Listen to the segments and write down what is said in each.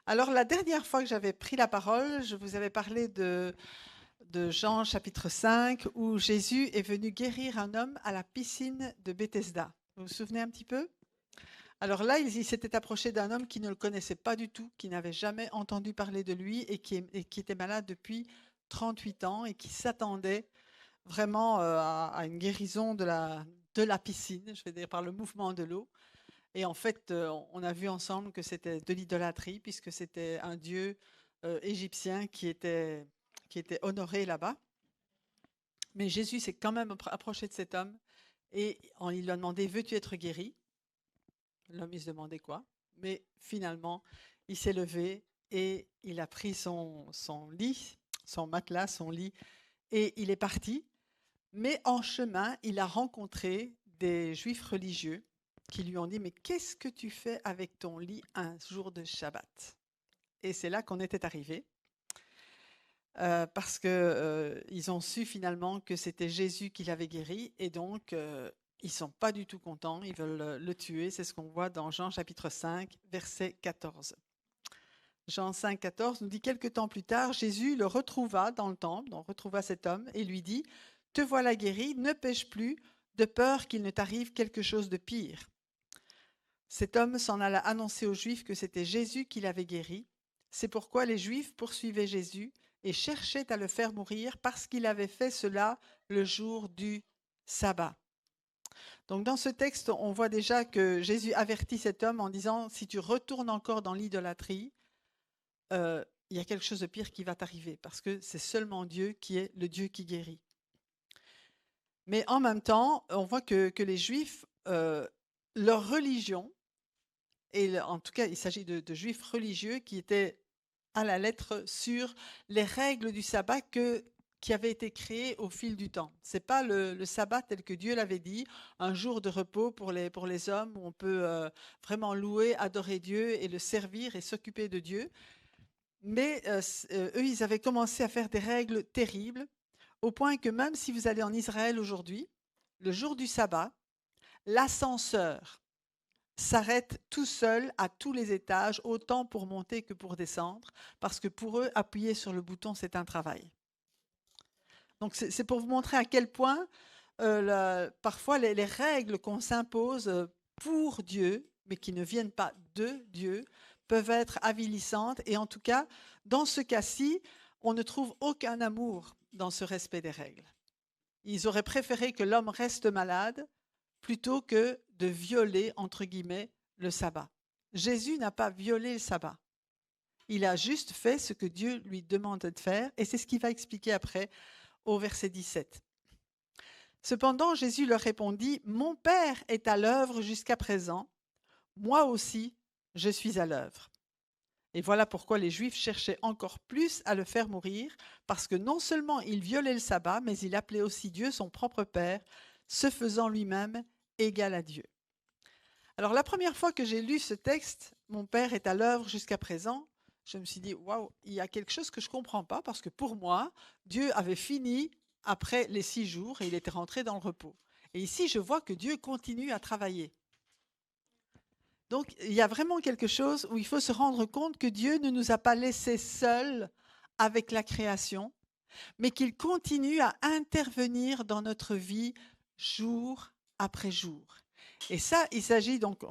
Alors, la dernière fois que j'avais pris la parole, je vous avais parlé de Jean chapitre 5, où Jésus est venu guérir un homme à la piscine de Bethesda. Vous vous souvenez un petit peu? Alors là, il s'était approché d'un homme qui ne le connaissait pas du tout, qui n'avait jamais entendu parler de lui et qui était malade depuis 38 ans et qui s'attendait vraiment à une guérison de la piscine, je vais dire par le mouvement de l'eau. Et en fait, on a vu ensemble que c'était de l'idolâtrie, puisque c'était un dieu égyptien qui était honoré là-bas. Mais Jésus s'est quand même approché de cet homme et il lui a demandé, veux-tu être guéri? L'homme, il se demandait quoi? Mais finalement, il s'est levé et il a pris son lit, son matelas, son lit, et il est parti. Mais en chemin, il a rencontré des juifs religieux qui lui ont dit, mais qu'est-ce que tu fais avec ton lit un jour de Shabbat? Et c'est là qu'on était arrivé, parce que ils ont su finalement que c'était Jésus qui l'avait guéri, et donc ils sont pas du tout contents, ils veulent le tuer. C'est ce qu'on voit dans Jean chapitre 5, verset 14. Jean 5, 14 nous dit, quelque temps plus tard, Jésus le retrouva dans le temple, donc retrouva cet homme et lui dit, te voilà guéri, ne pêche plus, de peur qu'il ne t'arrive quelque chose de pire. Cet homme s'en alla annoncer aux Juifs que c'était Jésus qui l'avait guéri. C'est pourquoi les Juifs poursuivaient Jésus et cherchaient à le faire mourir parce qu'il avait fait cela le jour du sabbat. Donc dans ce texte, on voit déjà que Jésus avertit cet homme en disant, si tu retournes encore dans l'idolâtrie, il y a quelque chose de pire qui va t'arriver, parce que c'est seulement Dieu qui est le Dieu qui guérit. Mais en même temps, on voit que les Juifs, leur religion, et en tout cas il s'agit de Juifs religieux qui étaient à la lettre sur les règles du sabbat qui avaient été créées au fil du temps. Ce n'est pas le sabbat tel que Dieu l'avait dit, un jour de repos pour les hommes où on peut vraiment louer, adorer Dieu et le servir et s'occuper de Dieu. Mais eux, ils avaient commencé à faire des règles terribles, au point que même si vous allez en Israël aujourd'hui, le jour du sabbat, l'ascenseur s'arrête tout seul à tous les étages, autant pour monter que pour descendre, parce que pour eux, appuyer sur le bouton, c'est un travail. Donc c'est pour vous montrer à quel point parfois les règles qu'on s'impose pour Dieu, mais qui ne viennent pas de Dieu, peuvent être avilissantes. Et en tout cas, dans ce cas-ci, on ne trouve aucun amour dans ce respect des règles. Ils auraient préféré que l'homme reste malade plutôt que de violer, entre guillemets, le sabbat. Jésus n'a pas violé le sabbat. Il a juste fait ce que Dieu lui demande de faire, et c'est ce qu'il va expliquer après au verset 17. Cependant, Jésus leur répondit, « Mon Père est à l'œuvre jusqu'à présent, moi aussi je suis à l'œuvre. » Et voilà pourquoi les Juifs cherchaient encore plus à le faire mourir, parce que non seulement il violait le sabbat, mais il appelait aussi Dieu son propre Père, se faisant lui-même égal à Dieu. Alors la première fois que j'ai lu ce texte, mon Père est à l'œuvre jusqu'à présent, je me suis dit, waouh, il y a quelque chose que je ne comprends pas, parce que pour moi, Dieu avait fini après les 6 jours et il était rentré dans le repos. Et ici, je vois que Dieu continue à travailler. Donc, il y a vraiment quelque chose où il faut se rendre compte que Dieu ne nous a pas laissés seuls avec la création, mais qu'il continue à intervenir dans notre vie jour après jour. Et ça, il s'agit donc,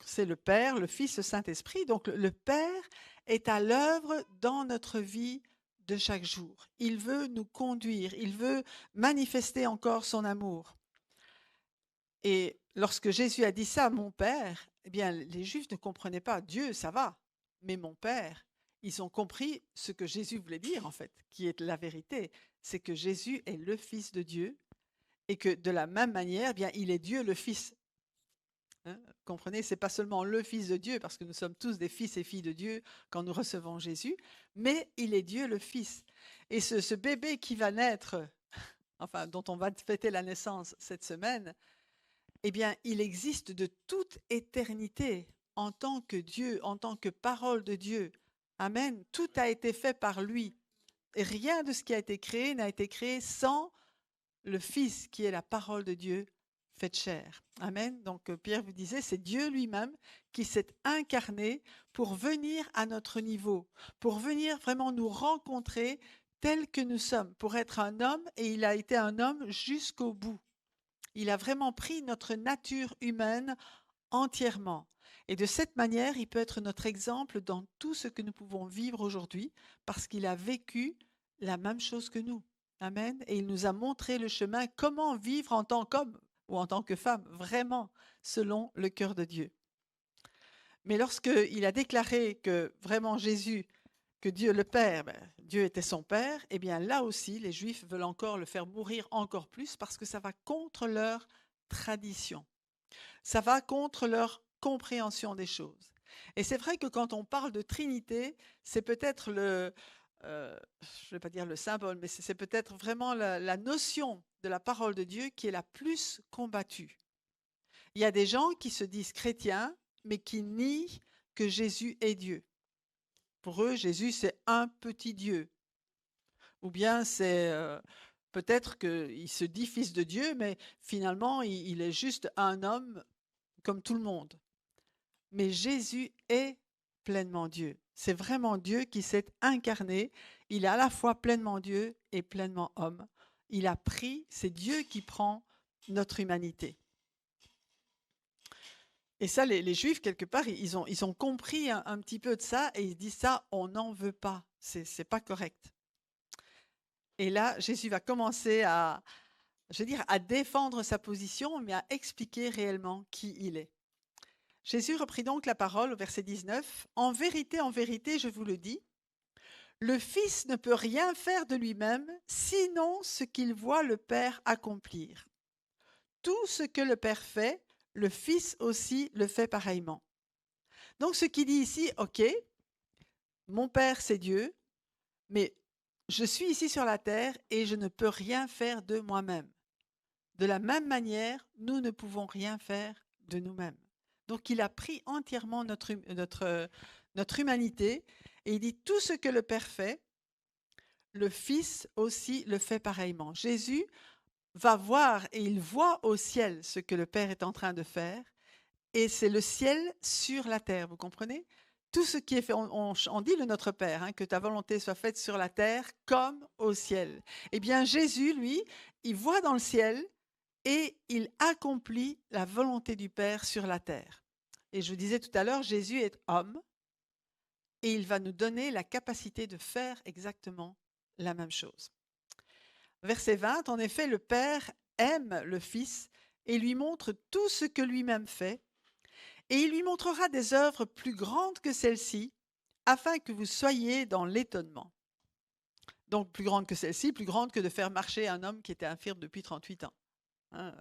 c'est le Père, le Fils, le Saint-Esprit. Donc, le Père est à l'œuvre dans notre vie de chaque jour. Il veut nous conduire, il veut manifester encore son amour. Et lorsque Jésus a dit ça, mon Père, eh bien, les Juifs ne comprenaient pas. Dieu, ça va, mais mon Père, ils ont compris ce que Jésus voulait dire, en fait, qui est la vérité. C'est que Jésus est le Fils de Dieu et que de la même manière, eh bien, il est Dieu le Fils. Hein, comprenez, c'est pas seulement le Fils de Dieu, parce que nous sommes tous des fils et filles de Dieu quand nous recevons Jésus, mais il est Dieu le Fils. Et ce bébé qui va naître, enfin, dont on va fêter la naissance cette semaine, eh bien, il existe de toute éternité en tant que Dieu, en tant que parole de Dieu. Amen. Tout a été fait par lui. Et rien de ce qui a été créé n'a été créé sans le Fils qui est la parole de Dieu faite chair. Amen. Donc Pierre vous disait, c'est Dieu lui-même qui s'est incarné pour venir à notre niveau, pour venir vraiment nous rencontrer tels que nous sommes, pour être un homme, et il a été un homme jusqu'au bout. Il a vraiment pris notre nature humaine entièrement. Et de cette manière, il peut être notre exemple dans tout ce que nous pouvons vivre aujourd'hui, parce qu'il a vécu la même chose que nous. Amen. Et il nous a montré le chemin, comment vivre en tant qu'homme ou en tant que femme, vraiment selon le cœur de Dieu. Mais lorsqu'il a déclaré que vraiment Jésus, que Dieu le Père, Dieu était son Père, eh bien là aussi, les Juifs veulent encore le faire mourir encore plus parce que ça va contre leur tradition. Ça va contre leur compréhension des choses. Et c'est vrai que quand on parle de Trinité, c'est peut-être je ne vais pas dire le symbole, mais c'est peut-être vraiment la notion de la parole de Dieu qui est la plus combattue. Il y a des gens qui se disent chrétiens, mais qui nient que Jésus est Dieu. Pour eux, Jésus, c'est un petit Dieu. Ou bien c'est peut-être qu'il se dit fils de Dieu, mais finalement, il est juste un homme comme tout le monde. Mais Jésus est pleinement Dieu. C'est vraiment Dieu qui s'est incarné. Il est à la fois pleinement Dieu et pleinement homme. C'est Dieu qui prend notre humanité. Et ça, les Juifs, quelque part, ils ont compris un petit peu de ça et ils disent ça, on n'en veut pas. C'est pas correct. Et là, Jésus va commencer à défendre sa position, mais à expliquer réellement qui il est. Jésus reprit donc la parole au verset 19. « En vérité, je vous le dis, le Fils ne peut rien faire de lui-même, sinon ce qu'il voit le Père accomplir. Tout ce que le Père fait, le Fils aussi le fait pareillement. » Donc ce qu'il dit ici, ok, mon Père c'est Dieu, mais je suis ici sur la terre et je ne peux rien faire de moi-même. De la même manière, nous ne pouvons rien faire de nous-mêmes. Donc il a pris entièrement notre humanité et il dit tout ce que le Père fait, le Fils aussi le fait pareillement. Jésus va voir et il voit au ciel ce que le Père est en train de faire et c'est le ciel sur la terre, vous comprenez? Tout ce qui est fait, on dit le Notre Père, hein, que ta volonté soit faite sur la terre comme au ciel. Eh bien Jésus, lui, il voit dans le ciel et il accomplit la volonté du Père sur la terre. Et je vous disais tout à l'heure, Jésus est homme et il va nous donner la capacité de faire exactement la même chose. Verset 20, en effet, le Père aime le Fils et lui montre tout ce que lui-même fait, et il lui montrera des œuvres plus grandes que celles-ci, afin que vous soyez dans l'étonnement. Donc, plus grande que celle-ci, plus grande que de faire marcher un homme qui était infirme depuis 38 ans. Hein,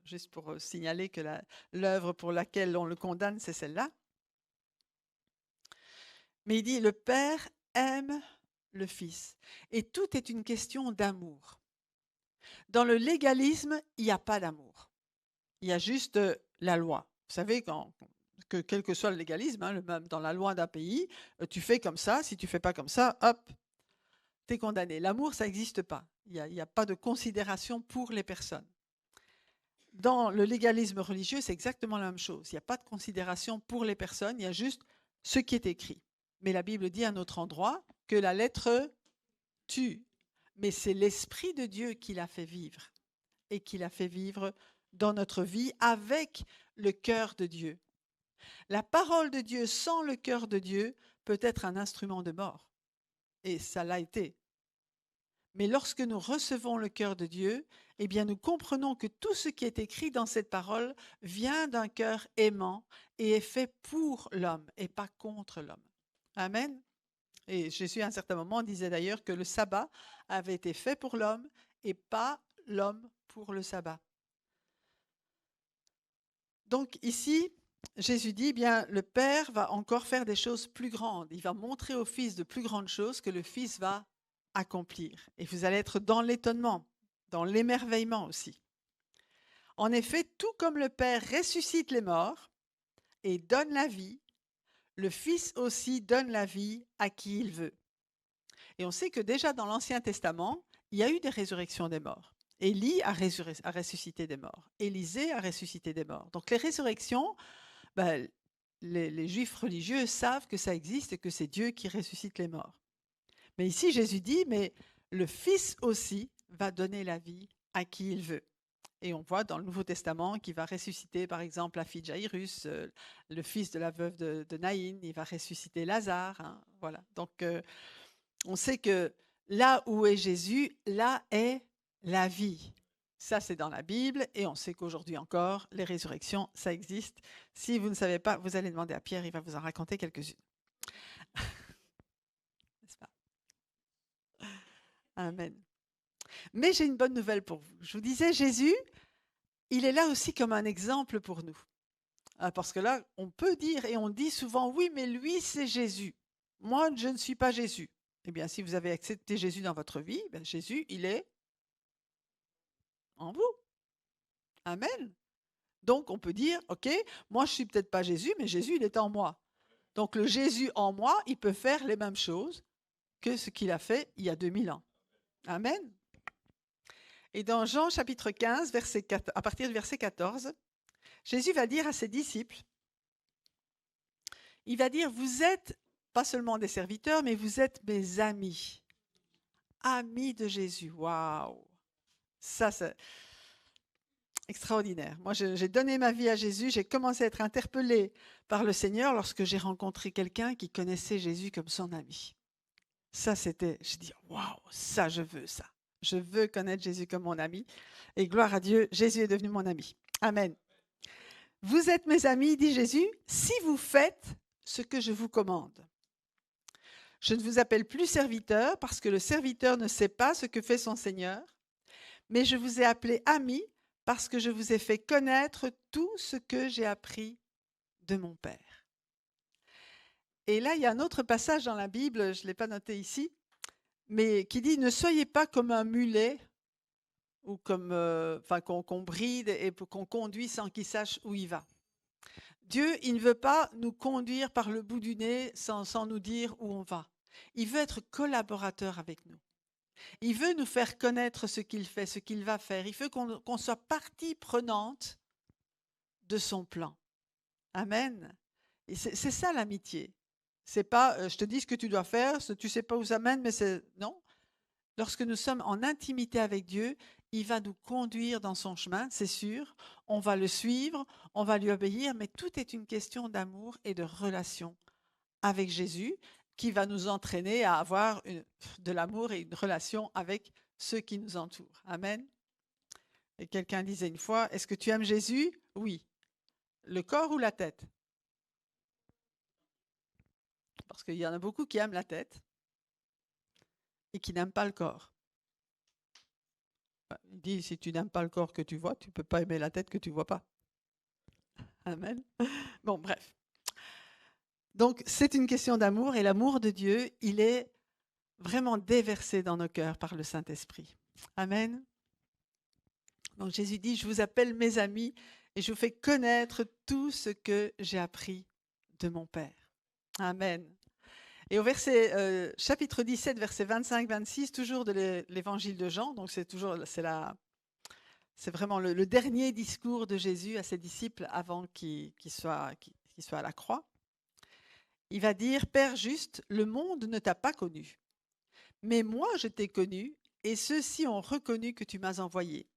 juste pour signaler que l'œuvre pour laquelle on le condamne, c'est celle-là. Mais il dit, le Père aime le Fils. Et tout est une question d'amour. Dans le légalisme, il n'y a pas d'amour. Il y a juste la loi. Vous savez, que quel que soit le légalisme, hein, même dans la loi d'un pays, tu fais comme ça, si tu ne fais pas comme ça, hop, tu es condamné. L'amour, ça n'existe pas. Il n'y a pas de considération pour les personnes. Dans le légalisme religieux, c'est exactement la même chose. Il n'y a pas de considération pour les personnes, il y a juste ce qui est écrit. Mais la Bible dit à un autre endroit que la lettre tue. Mais c'est l'Esprit de Dieu qui l'a fait vivre et qui l'a fait vivre dans notre vie avec le cœur de Dieu. La parole de Dieu sans le cœur de Dieu peut être un instrument de mort. Et ça l'a été. Mais lorsque nous recevons le cœur de Dieu, eh bien nous comprenons que tout ce qui est écrit dans cette parole vient d'un cœur aimant et est fait pour l'homme et pas contre l'homme. Amen. Et Jésus, à un certain moment, disait d'ailleurs que le sabbat avait été fait pour l'homme et pas l'homme pour le sabbat. Donc ici, Jésus dit, bien, le Père va encore faire des choses plus grandes. Il va montrer au Fils de plus grandes choses que le Fils va accomplir. Et vous allez être dans l'étonnement, dans l'émerveillement aussi. En effet, tout comme le Père ressuscite les morts et donne la vie, le Fils aussi donne la vie à qui il veut. Et on sait que déjà dans l'Ancien Testament, il y a eu des résurrections des morts. Élie a ressuscité des morts. Élisée a ressuscité des morts. Donc les résurrections, ben, les Juifs religieux savent que ça existe et que c'est Dieu qui ressuscite les morts. Mais ici, Jésus dit, mais le Fils aussi va donner la vie à qui il veut. Et on voit dans le Nouveau Testament qu'il va ressusciter, par exemple, la fille de Jairus, le fils de la veuve de Naïn, il va ressusciter Lazare. Hein, voilà. Donc, on sait que là où est Jésus, là est la vie. Ça, c'est dans la Bible. Et on sait qu'aujourd'hui encore, les résurrections, ça existe. Si vous ne savez pas, vous allez demander à Pierre, il va vous en raconter quelques-unes. N'est-ce pas? Amen. Mais j'ai une bonne nouvelle pour vous. Je vous disais, Jésus, il est là aussi comme un exemple pour nous. Parce que là, on peut dire, et on dit souvent, oui, mais lui, c'est Jésus. Moi, je ne suis pas Jésus. Eh bien, si vous avez accepté Jésus dans votre vie, ben Jésus, il est en vous. Amen. Donc, on peut dire, OK, moi, je ne suis peut-être pas Jésus, mais Jésus, il est en moi. Donc, le Jésus en moi, il peut faire les mêmes choses que ce qu'il a fait il y a 2000 ans. Amen. Et dans Jean chapitre 15, à partir du verset 14, Jésus va dire à ses disciples, il va dire, vous êtes pas seulement des serviteurs, mais vous êtes mes amis. Amis de Jésus. Waouh! Ça, c'est extraordinaire. Moi, j'ai donné ma vie à Jésus. J'ai commencé à être interpellée par le Seigneur lorsque j'ai rencontré quelqu'un qui connaissait Jésus comme son ami. Ça, c'était, je dis, waouh, ça, je veux ça. Je veux connaître Jésus comme mon ami. Et gloire à Dieu, Jésus est devenu mon ami. Amen. Vous êtes mes amis, dit Jésus, si vous faites ce que je vous commande. Je ne vous appelle plus serviteur parce que le serviteur ne sait pas ce que fait son Seigneur, mais je vous ai appelé ami parce que je vous ai fait connaître tout ce que j'ai appris de mon Père. Et là, il y a un autre passage dans la Bible, je ne l'ai pas noté ici, mais qui dit « Ne soyez pas comme un mulet ou comme, qu'on bride et qu'on conduit sans qu'il sache où il va. » Dieu, il ne veut pas nous conduire par le bout du nez sans nous dire où on va. Il veut être collaborateur avec nous. Il veut nous faire connaître ce qu'il fait, ce qu'il va faire. Il veut qu'on soit partie prenante de son plan. Amen. Et c'est ça l'amitié. C'est pas je te dis ce que tu dois faire, tu sais pas où ça mène, mais c'est non. Lorsque nous sommes en intimité avec Dieu, il va nous conduire dans son chemin, c'est sûr. On va le suivre, on va lui obéir, mais tout est une question d'amour et de relation avec Jésus qui va nous entraîner à avoir de l'amour et une relation avec ceux qui nous entourent. Amen. Et quelqu'un disait une fois, est-ce que tu aimes Jésus? Oui. Le corps ou la tête? Parce qu'il y en a beaucoup qui aiment la tête et qui n'aiment pas le corps. Il dit, si tu n'aimes pas le corps que tu vois, tu ne peux pas aimer la tête que tu ne vois pas. Amen. Bon, bref. Donc, c'est une question d'amour et l'amour de Dieu, il est vraiment déversé dans nos cœurs par le Saint-Esprit. Amen. Donc, Jésus dit, je vous appelle mes amis et je vous fais connaître tout ce que j'ai appris de mon Père. Amen. Et au verset chapitre 17, verset 25-26, toujours de l'évangile de Jean, donc c'est vraiment le dernier discours de Jésus à ses disciples avant qu'il soit à la croix. Il va dire, Père juste, le monde ne t'a pas connu, mais moi je t'ai connu et ceux-ci ont reconnu que tu m'as envoyé.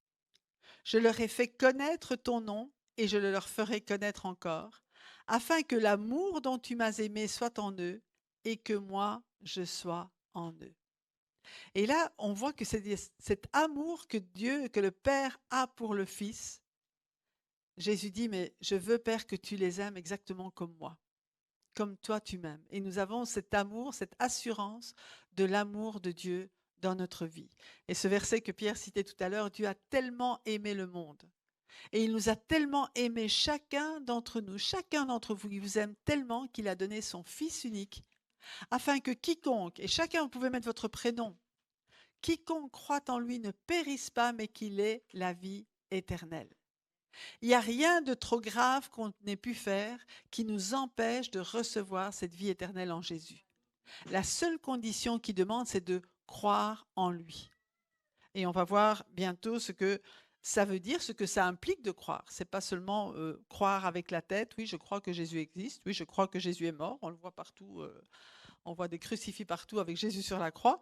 Je leur ai fait connaître ton nom et je le leur ferai connaître encore, afin que l'amour dont tu m'as aimé soit en eux et que moi je sois en eux. Et là, on voit que c'est cet amour que Dieu, que le Père a pour le Fils. Jésus dit, mais je veux, Père, que tu les aimes exactement comme moi, comme toi tu m'aimes. Et nous avons cet amour, cette assurance de l'amour de Dieu dans notre vie. Et ce verset que Pierre citait tout à l'heure, Dieu a tellement aimé le monde. Et il nous a tellement aimé chacun d'entre nous, chacun d'entre vous, il vous aime tellement qu'il a donné son Fils unique, afin que quiconque, et chacun vous pouvez mettre votre prénom, quiconque croit en lui ne périsse pas, mais qu'il ait la vie éternelle. Il n'y a rien de trop grave qu'on ait pu faire qui nous empêche de recevoir cette vie éternelle en Jésus. La seule condition qu'il demande, c'est de croire en lui. Et on va voir bientôt ce que ça veut dire, ce que ça implique de croire. C'est pas seulement croire avec la tête. Oui, je crois que Jésus existe. Oui, je crois que Jésus est mort. On le voit partout. On voit des crucifix partout avec Jésus sur la croix.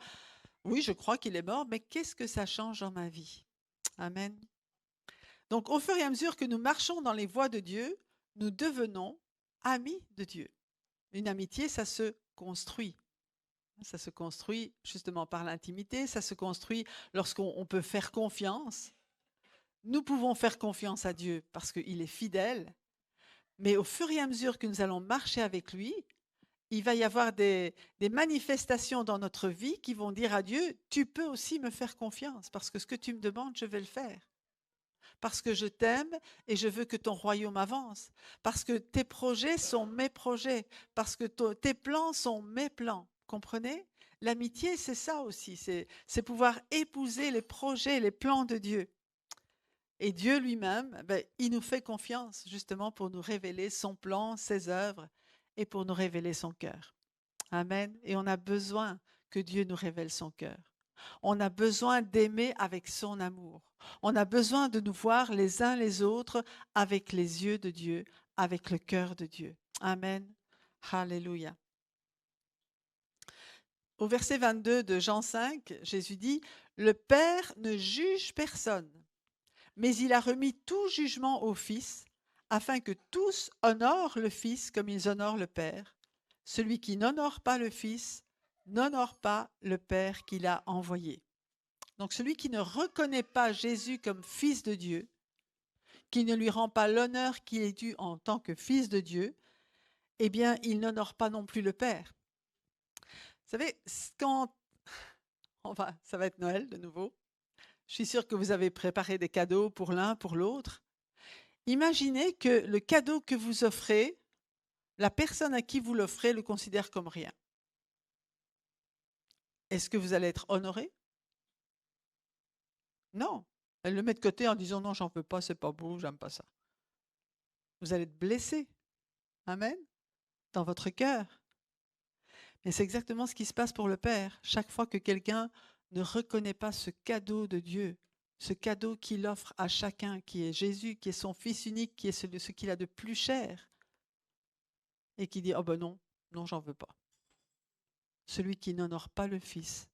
Oui, je crois qu'il est mort, mais qu'est-ce que ça change dans ma vie? Amen. Donc, au fur et à mesure que nous marchons dans les voies de Dieu, nous devenons amis de Dieu. Une amitié, ça se construit. Ça se construit justement par l'intimité, ça se construit lorsqu'on peut faire confiance. Nous pouvons faire confiance à Dieu parce qu'il est fidèle, mais au fur et à mesure que nous allons marcher avec lui, il va y avoir des manifestations dans notre vie qui vont dire à Dieu, tu peux aussi me faire confiance parce que ce que tu me demandes, je vais le faire. Parce que je t'aime et je veux que ton royaume avance. Parce que tes projets sont mes projets. Parce que tes plans sont mes plans. Comprenez? L'amitié, c'est ça aussi. C'est pouvoir épouser les projets, les plans de Dieu. Et Dieu lui-même, il nous fait confiance justement pour nous révéler son plan, ses œuvres et pour nous révéler son cœur. Amen. Et on a besoin que Dieu nous révèle son cœur. On a besoin d'aimer avec son amour. On a besoin de nous voir les uns les autres avec les yeux de Dieu, avec le cœur de Dieu. Amen. Alléluia. Au verset 22 de Jean 5, Jésus dit, « Le Père ne juge personne, mais il a remis tout jugement au Fils, afin que tous honorent le Fils comme ils honorent le Père. Celui qui n'honore pas le Fils n'honore pas le Père qui l'a envoyé. » Donc celui qui ne reconnaît pas Jésus comme Fils de Dieu, qui ne lui rend pas l'honneur qui est dû en tant que Fils de Dieu, eh bien, il n'honore pas non plus le Père. Vous savez, quand ça va être Noël de nouveau. Je suis sûre que vous avez préparé des cadeaux pour l'un, pour l'autre. Imaginez que le cadeau que vous offrez, la personne à qui vous l'offrez le considère comme rien. Est-ce que vous allez être honoré? Non. Elle le met de côté en disant non, j'en veux pas, c'est pas beau, j'aime pas ça. Vous allez être blessé. Amen. Dans votre cœur. Mais c'est exactement ce qui se passe pour le Père. Chaque fois que quelqu'un ne reconnaît pas ce cadeau de Dieu, ce cadeau qu'il offre à chacun, qui est Jésus, qui est son Fils unique, qui est ce qu'il a de plus cher, et qui dit « Oh ben non, non, j'en veux pas ». Celui qui n'honore pas le Fils,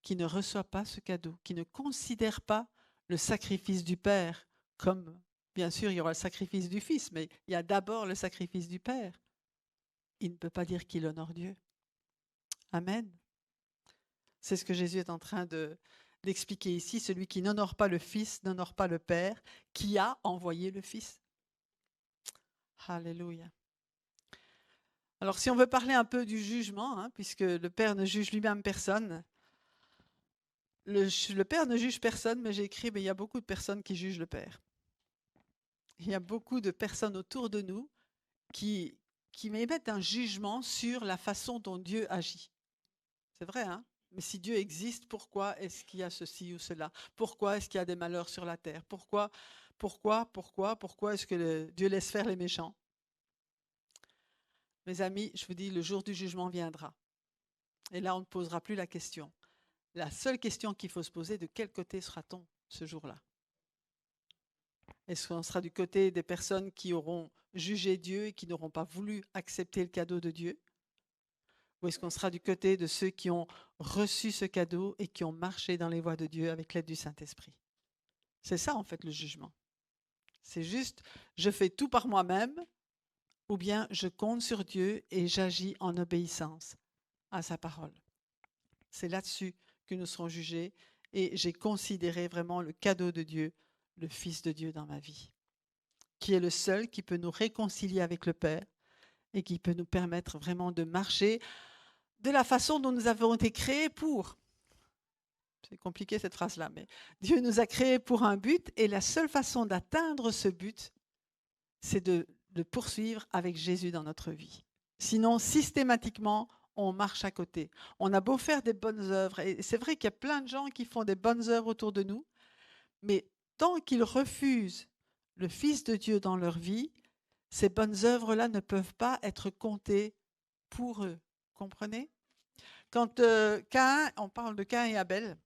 qui ne reçoit pas ce cadeau, qui ne considère pas le sacrifice du Père comme, bien sûr, il y aura le sacrifice du Fils, mais il y a d'abord le sacrifice du Père. Il ne peut pas dire qu'il honore Dieu. Amen. C'est ce que Jésus est en train d'expliquer ici. Celui qui n'honore pas le Fils n'honore pas le Père qui a envoyé le Fils. Alléluia. Alors, si on veut parler un peu du jugement, puisque le Père ne juge lui-même personne, le Père ne juge personne, mais j'ai écrit, mais il y a beaucoup de personnes qui jugent le Père. Il y a beaucoup de personnes autour de nous qui émettent un jugement sur la façon dont Dieu agit. C'est vrai, hein? Mais si Dieu existe, pourquoi est-ce qu'il y a ceci ou cela? Pourquoi est-ce qu'il y a des malheurs sur la terre? Pourquoi est-ce que Dieu laisse faire les méchants? Mes amis, je vous dis, le jour du jugement viendra. Et là, on ne posera plus la question. La seule question qu'il faut se poser, de quel côté sera-t-on ce jour-là? Est-ce qu'on sera du côté des personnes qui auront jugé Dieu et qui n'auront pas voulu accepter le cadeau de Dieu? Ou est-ce qu'on sera du côté de ceux qui ont reçu ce cadeau et qui ont marché dans les voies de Dieu avec l'aide du Saint-Esprit? C'est ça en fait le jugement. C'est juste, je fais tout par moi-même ou bien je compte sur Dieu et j'agis en obéissance à sa parole. C'est là-dessus que nous serons jugés et j'ai considéré vraiment le cadeau de Dieu, le Fils de Dieu dans ma vie, qui est le seul qui peut nous réconcilier avec le Père et qui peut nous permettre vraiment de marcher de la façon dont nous avons été créés pour. C'est compliqué cette phrase-là, mais Dieu nous a créés pour un but et la seule façon d'atteindre ce but, c'est de poursuivre avec Jésus dans notre vie. Sinon, systématiquement, on marche à côté. On a beau faire des bonnes œuvres, et c'est vrai qu'il y a plein de gens qui font des bonnes œuvres autour de nous, mais tant qu'ils refusent le Fils de Dieu dans leur vie, ces bonnes œuvres-là ne peuvent pas être comptées pour eux. Comprenez? Quand Caïn, on parle de Caïn et Abel,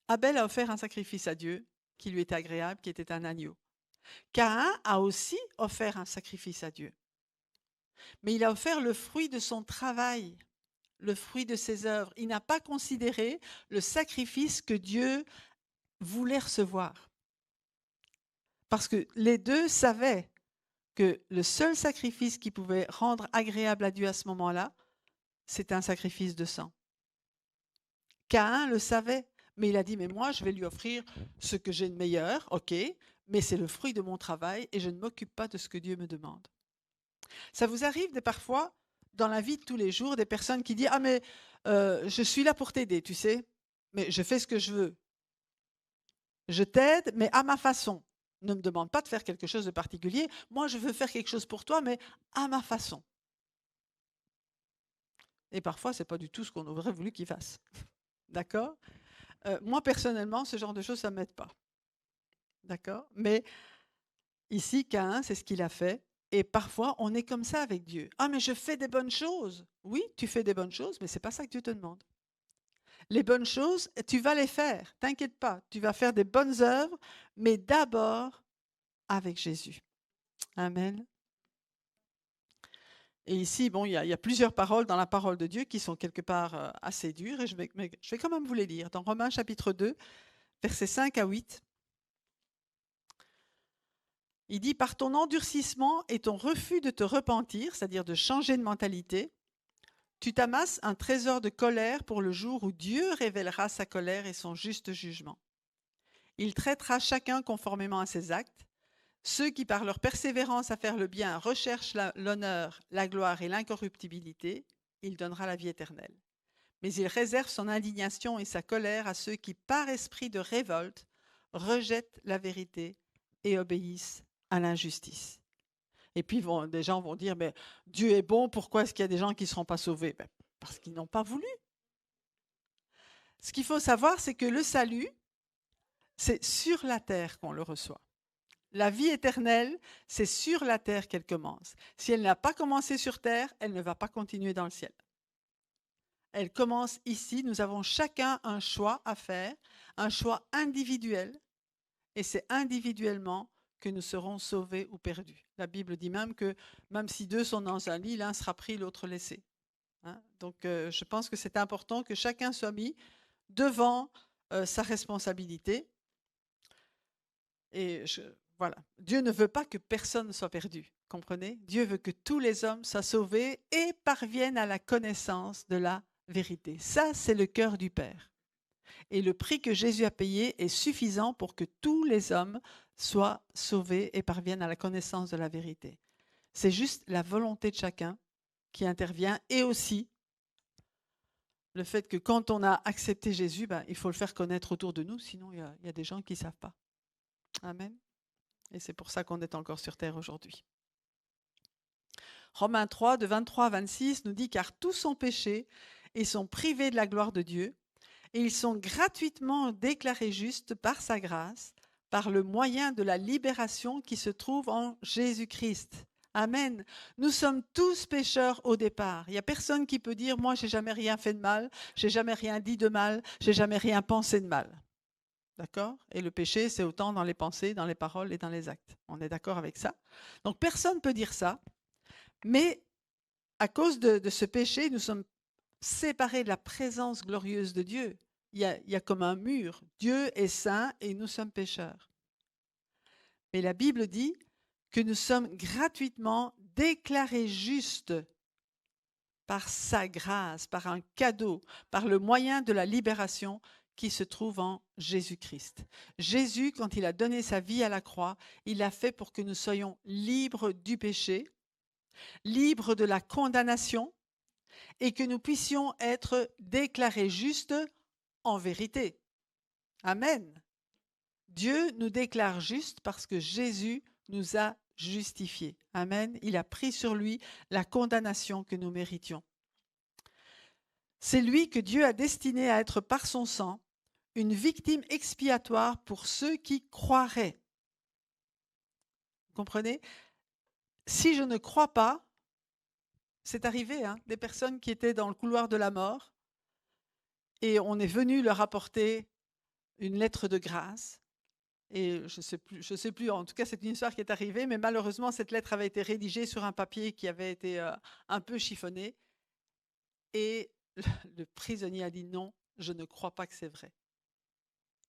Abel a offert un sacrifice à Dieu qui lui était agréable, qui était un agneau. Caïn a aussi offert un sacrifice à Dieu. Mais il a offert le fruit de son travail, le fruit de ses œuvres. Il n'a pas considéré le sacrifice que Dieu voulait recevoir. Parce que les deux savaient que le seul sacrifice qui pouvait rendre agréable à Dieu à ce moment-là, c'était un sacrifice de sang. Caïn le savait, mais il a dit, mais moi, je vais lui offrir ce que j'ai de meilleur, ok, mais c'est le fruit de mon travail et je ne m'occupe pas de ce que Dieu me demande. Ça vous arrive parfois, dans la vie de tous les jours, des personnes qui disent, ah mais je suis là pour t'aider, tu sais, mais je fais ce que je veux. Je t'aide, mais à ma façon. Ne me demande pas de faire quelque chose de particulier. Moi, je veux faire quelque chose pour toi, mais à ma façon. Et parfois, ce n'est pas du tout ce qu'on aurait voulu qu'il fasse. D'accord? Moi, personnellement, ce genre de choses, ça ne m'aide pas. D'accord? Mais ici, Caïn, c'est ce qu'il a fait. Et parfois, on est comme ça avec Dieu. Ah, mais je fais des bonnes choses. Oui, tu fais des bonnes choses, mais ce n'est pas ça que Dieu te demande. Les bonnes choses, tu vas les faire. T'inquiète pas. Tu vas faire des bonnes œuvres, mais d'abord avec Jésus. Amen. Et ici, bon, il y a plusieurs paroles dans la parole de Dieu qui sont quelque part assez dures, et je vais quand même vous les lire. Dans Romains chapitre 2, versets 5 à 8, il dit « Par ton endurcissement et ton refus de te repentir, c'est-à-dire de changer de mentalité, tu t'amasses un trésor de colère pour le jour où Dieu révélera sa colère et son juste jugement. Il traitera chacun conformément à ses actes. Ceux qui, par leur persévérance à faire le bien, recherchent l'honneur, la gloire et l'incorruptibilité, il donnera la vie éternelle. Mais il réserve son indignation et sa colère à ceux qui, par esprit de révolte, rejettent la vérité et obéissent à l'injustice. » Et puis des gens vont dire, mais Dieu est bon, pourquoi est-ce qu'il y a des gens qui ne seront pas sauvés? Parce qu'ils n'ont pas voulu. Ce qu'il faut savoir, c'est que le salut, c'est sur la terre qu'on le reçoit. La vie éternelle, c'est sur la terre qu'elle commence. Si elle n'a pas commencé sur terre, elle ne va pas continuer dans le ciel. Elle commence ici. Nous avons chacun un choix à faire, un choix individuel. Et c'est individuellement que nous serons sauvés ou perdus. La Bible dit même que même si deux sont dans un lit, l'un sera pris, l'autre laissé. Hein? Donc je pense que c'est important que chacun soit mis devant sa responsabilité. Et voilà. Dieu ne veut pas que personne soit perdu, comprenez? Dieu veut que tous les hommes soient sauvés et parviennent à la connaissance de la vérité. Ça, c'est le cœur du Père. Et le prix que Jésus a payé est suffisant pour que tous les hommes soient sauvés et parviennent à la connaissance de la vérité. C'est juste la volonté de chacun qui intervient, et aussi le fait que quand on a accepté Jésus, il faut le faire connaître autour de nous, sinon il y a des gens qui ne savent pas. Amen. Et c'est pour ça qu'on est encore sur terre aujourd'hui. Romains 3, de 23 à 26, nous dit « Car tous sont péchés et sont privés de la gloire de Dieu, et ils sont gratuitement déclarés justes par sa grâce, par le moyen de la libération qui se trouve en Jésus-Christ. » Amen. Nous sommes tous pécheurs au départ. Il n'y a personne qui peut dire « Moi, j'ai jamais rien fait de mal, j'ai jamais rien dit de mal, j'ai jamais rien pensé de mal. » D'accord? Et le péché, c'est autant dans les pensées, dans les paroles et dans les actes. On est d'accord avec ça? Donc, personne ne peut dire ça. Mais à cause de ce péché, nous sommes séparés de la présence glorieuse de Dieu. Il y a comme un mur. Dieu est saint et nous sommes pécheurs. Mais la Bible dit que nous sommes gratuitement déclarés justes par sa grâce, par un cadeau, par le moyen de la libération qui se trouve en Jésus-Christ. Jésus, quand il a donné sa vie à la croix, il l'a fait pour que nous soyons libres du péché, libres de la condamnation, et que nous puissions être déclarés justes en vérité. Amen. Dieu nous déclare justes parce que Jésus nous a justifiés. Amen. Il a pris sur lui la condamnation que nous méritions. C'est lui que Dieu a destiné à être par son sang une victime expiatoire pour ceux qui croiraient. Vous comprenez? Si je ne crois pas, c'est arrivé, des personnes qui étaient dans le couloir de la mort et on est venu leur apporter une lettre de grâce. Et je sais plus, en tout cas, c'est une histoire qui est arrivée, mais malheureusement, cette lettre avait été rédigée sur un papier qui avait été un peu chiffonné. Et le prisonnier a dit non, je ne crois pas que c'est vrai.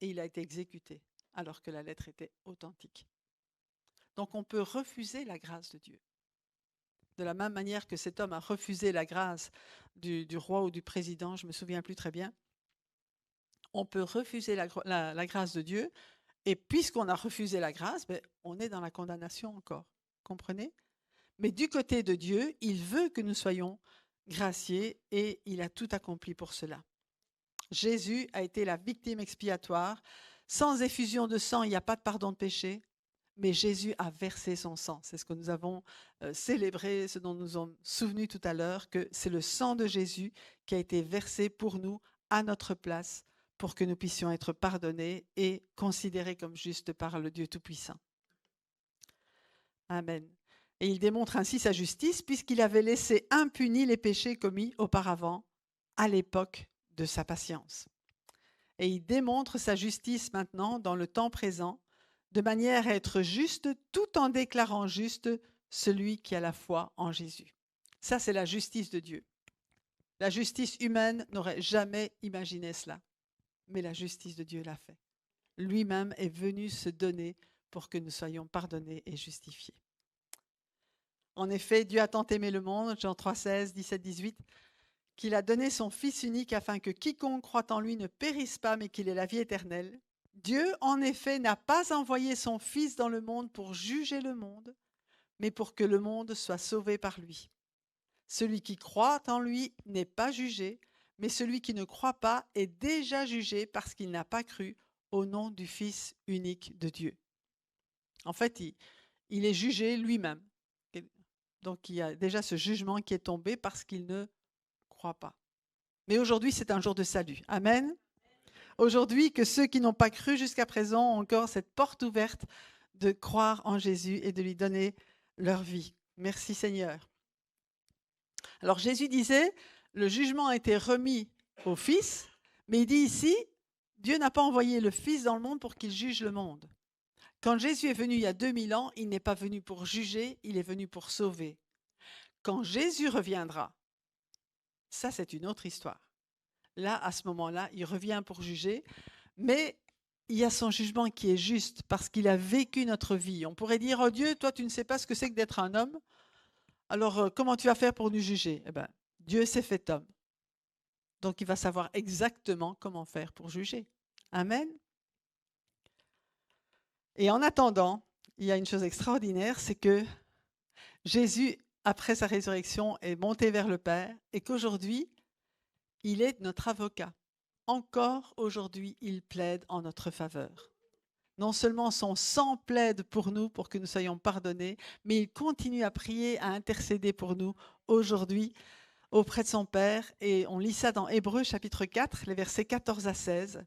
Et il a été exécuté, alors que la lettre était authentique. Donc, on peut refuser la grâce de Dieu. De la même manière que cet homme a refusé la grâce du roi ou du président, je ne me souviens plus très bien, on peut refuser la grâce de Dieu. Et puisqu'on a refusé la grâce, on est dans la condamnation encore. Comprenez? Mais du côté de Dieu, il veut que nous soyons graciés et il a tout accompli pour cela. Jésus a été la victime expiatoire. Sans effusion de sang, il n'y a pas de pardon de péché. Mais Jésus a versé son sang. C'est ce que nous avons célébré, ce dont nous sommes souvenus tout à l'heure, que c'est le sang de Jésus qui a été versé pour nous, à notre place, pour que nous puissions être pardonnés et considérés comme justes par le Dieu Tout-Puissant. Amen. Et il démontre ainsi sa justice, puisqu'il avait laissé impunis les péchés commis auparavant, à l'époque de sa patience. Et il démontre sa justice maintenant, dans le temps présent, de manière à être juste tout en déclarant juste celui qui a la foi en Jésus. Ça, c'est la justice de Dieu. La justice humaine n'aurait jamais imaginé cela, mais la justice de Dieu l'a fait. Lui-même est venu se donner pour que nous soyons pardonnés et justifiés. En effet, Dieu a tant aimé le monde, Jean 3,16, 17, 18, qu'il a donné son Fils unique afin que quiconque croit en lui ne périsse pas, mais qu'il ait la vie éternelle. Dieu, en effet, n'a pas envoyé son Fils dans le monde pour juger le monde, mais pour que le monde soit sauvé par lui. Celui qui croit en lui n'est pas jugé, mais celui qui ne croit pas est déjà jugé parce qu'il n'a pas cru au nom du Fils unique de Dieu. En fait, il est jugé lui-même. Donc, il y a déjà ce jugement qui est tombé parce qu'il ne croit pas. Mais aujourd'hui, c'est un jour de salut. Amen. Aujourd'hui, que ceux qui n'ont pas cru jusqu'à présent ont encore cette porte ouverte de croire en Jésus et de lui donner leur vie. Merci Seigneur. Alors Jésus disait, le jugement a été remis au Fils, mais il dit ici, Dieu n'a pas envoyé le Fils dans le monde pour qu'il juge le monde. Quand Jésus est venu il y a 2000 ans, il n'est pas venu pour juger, il est venu pour sauver. Quand Jésus reviendra, ça c'est une autre histoire. Là, à ce moment-là, il revient pour juger, mais il y a son jugement qui est juste parce qu'il a vécu notre vie. On pourrait dire, oh Dieu, toi tu ne sais pas ce que c'est que d'être un homme, alors comment tu vas faire pour nous juger? Eh bien, Dieu s'est fait homme. Donc il va savoir exactement comment faire pour juger. Amen. Et en attendant, il y a une chose extraordinaire, c'est que Jésus, après sa résurrection, est monté vers le Père et qu'aujourd'hui, il est notre avocat. Encore aujourd'hui, il plaide en notre faveur. Non seulement son sang plaide pour nous, pour que nous soyons pardonnés, mais il continue à prier, à intercéder pour nous aujourd'hui auprès de son Père. Et on lit ça dans Hébreux chapitre 4, les versets 14 à 16.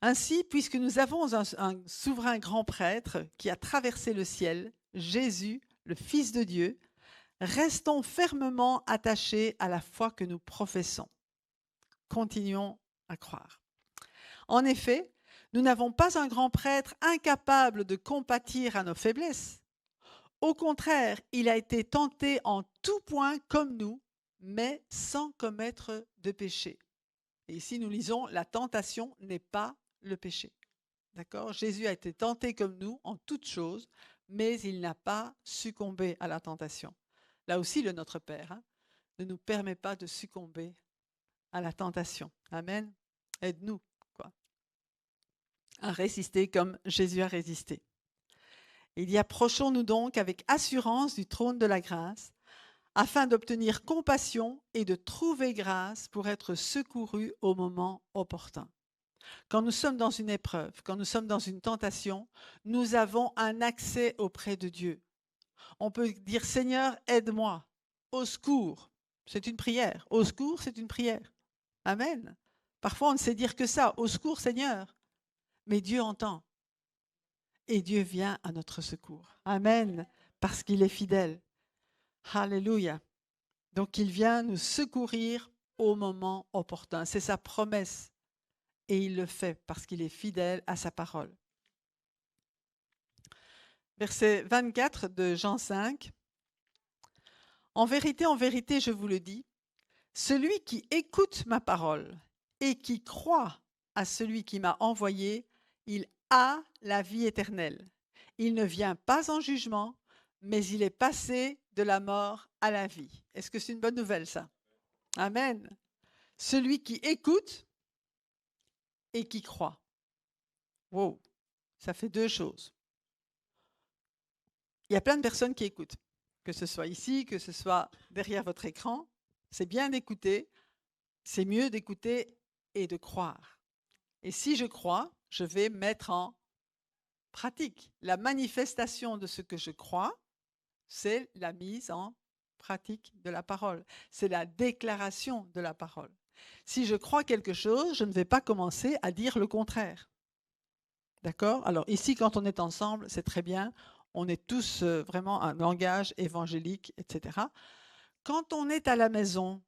Ainsi, puisque nous avons un souverain grand prêtre qui a traversé le ciel, Jésus, le Fils de Dieu, restons fermement attachés à la foi que nous professons. Continuons à croire. En effet, nous n'avons pas un grand prêtre incapable de compatir à nos faiblesses. Au contraire, il a été tenté en tout point comme nous, mais sans commettre de péché. Et ici, nous lisons, la tentation n'est pas le péché. D'accord? Jésus a été tenté comme nous en toutes choses, mais il n'a pas succombé à la tentation. Là aussi, le Notre Père ne nous permet pas de succomber à la tentation. Amen. Aide-nous, à résister comme Jésus a résisté. Il y approchons-nous donc avec assurance du trône de la grâce, afin d'obtenir compassion et de trouver grâce pour être secourus au moment opportun. Quand nous sommes dans une épreuve, quand nous sommes dans une tentation, nous avons un accès auprès de Dieu. On peut dire, Seigneur, aide-moi, au secours. C'est une prière. Au secours, c'est une prière. Amen. Parfois, on ne sait dire que ça, au secours, Seigneur. Mais Dieu entend. Et Dieu vient à notre secours. Amen. Parce qu'il est fidèle. Alléluia. Donc, il vient nous secourir au moment opportun. C'est sa promesse. et il le fait parce qu'il est fidèle à sa parole. Verset 24 de Jean 5. En vérité, je vous le dis, celui qui écoute ma parole et qui croit à celui qui m'a envoyé, il a la vie éternelle. Il ne vient pas en jugement, mais il est passé de la mort à la vie. Est-ce que c'est une bonne nouvelle, ça? Amen. Celui qui écoute et qui croit. Wow, ça fait deux choses. Il y a plein de personnes qui écoutent, que ce soit ici, que ce soit derrière votre écran. C'est bien d'écouter, c'est mieux d'écouter et de croire. Et si je crois, je vais mettre en pratique. La manifestation de ce que je crois, c'est la mise en pratique de la parole. C'est la déclaration de la parole. Si je crois quelque chose, je ne vais pas commencer à dire le contraire. D'accord? Alors ici, quand on est ensemble, c'est très bien. On est tous vraiment un langage évangélique, etc. Quand on est à la maison,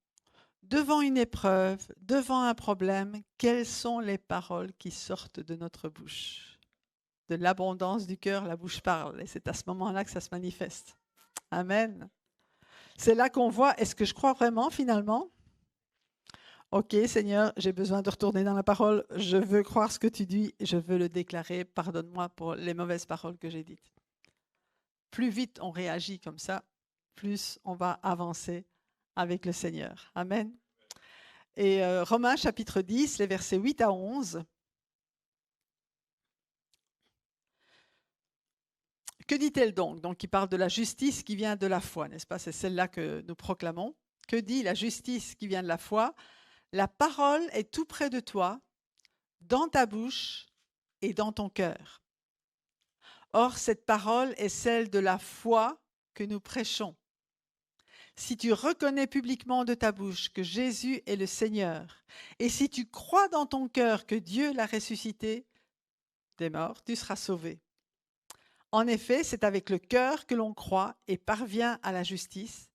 devant une épreuve, devant un problème, quelles sont les paroles qui sortent de notre bouche? De l'abondance du cœur, la bouche parle. Et c'est à ce moment-là que ça se manifeste. Amen. C'est là qu'on voit, est-ce que je crois vraiment finalement? Ok, Seigneur, j'ai besoin de retourner dans la parole. Je veux croire ce que tu dis. Je veux le déclarer. Pardonne-moi pour les mauvaises paroles que j'ai dites. Plus vite on réagit comme ça, plus on va avancer avec le Seigneur. Amen. Et Romains chapitre 10, les versets 8 à 11. Que dit-elle donc? Donc, il parle de la justice qui vient de la foi, n'est-ce pas? C'est celle-là que nous proclamons. Que dit la justice qui vient de la foi? La parole est tout près de toi, dans ta bouche et dans ton cœur. Or, cette parole est celle de la foi que nous prêchons. Si tu reconnais publiquement de ta bouche que Jésus est le Seigneur, et si tu crois dans ton cœur que Dieu l'a ressuscité des morts, tu seras sauvé. En effet, c'est avec le cœur que l'on croit et parvient à la justice,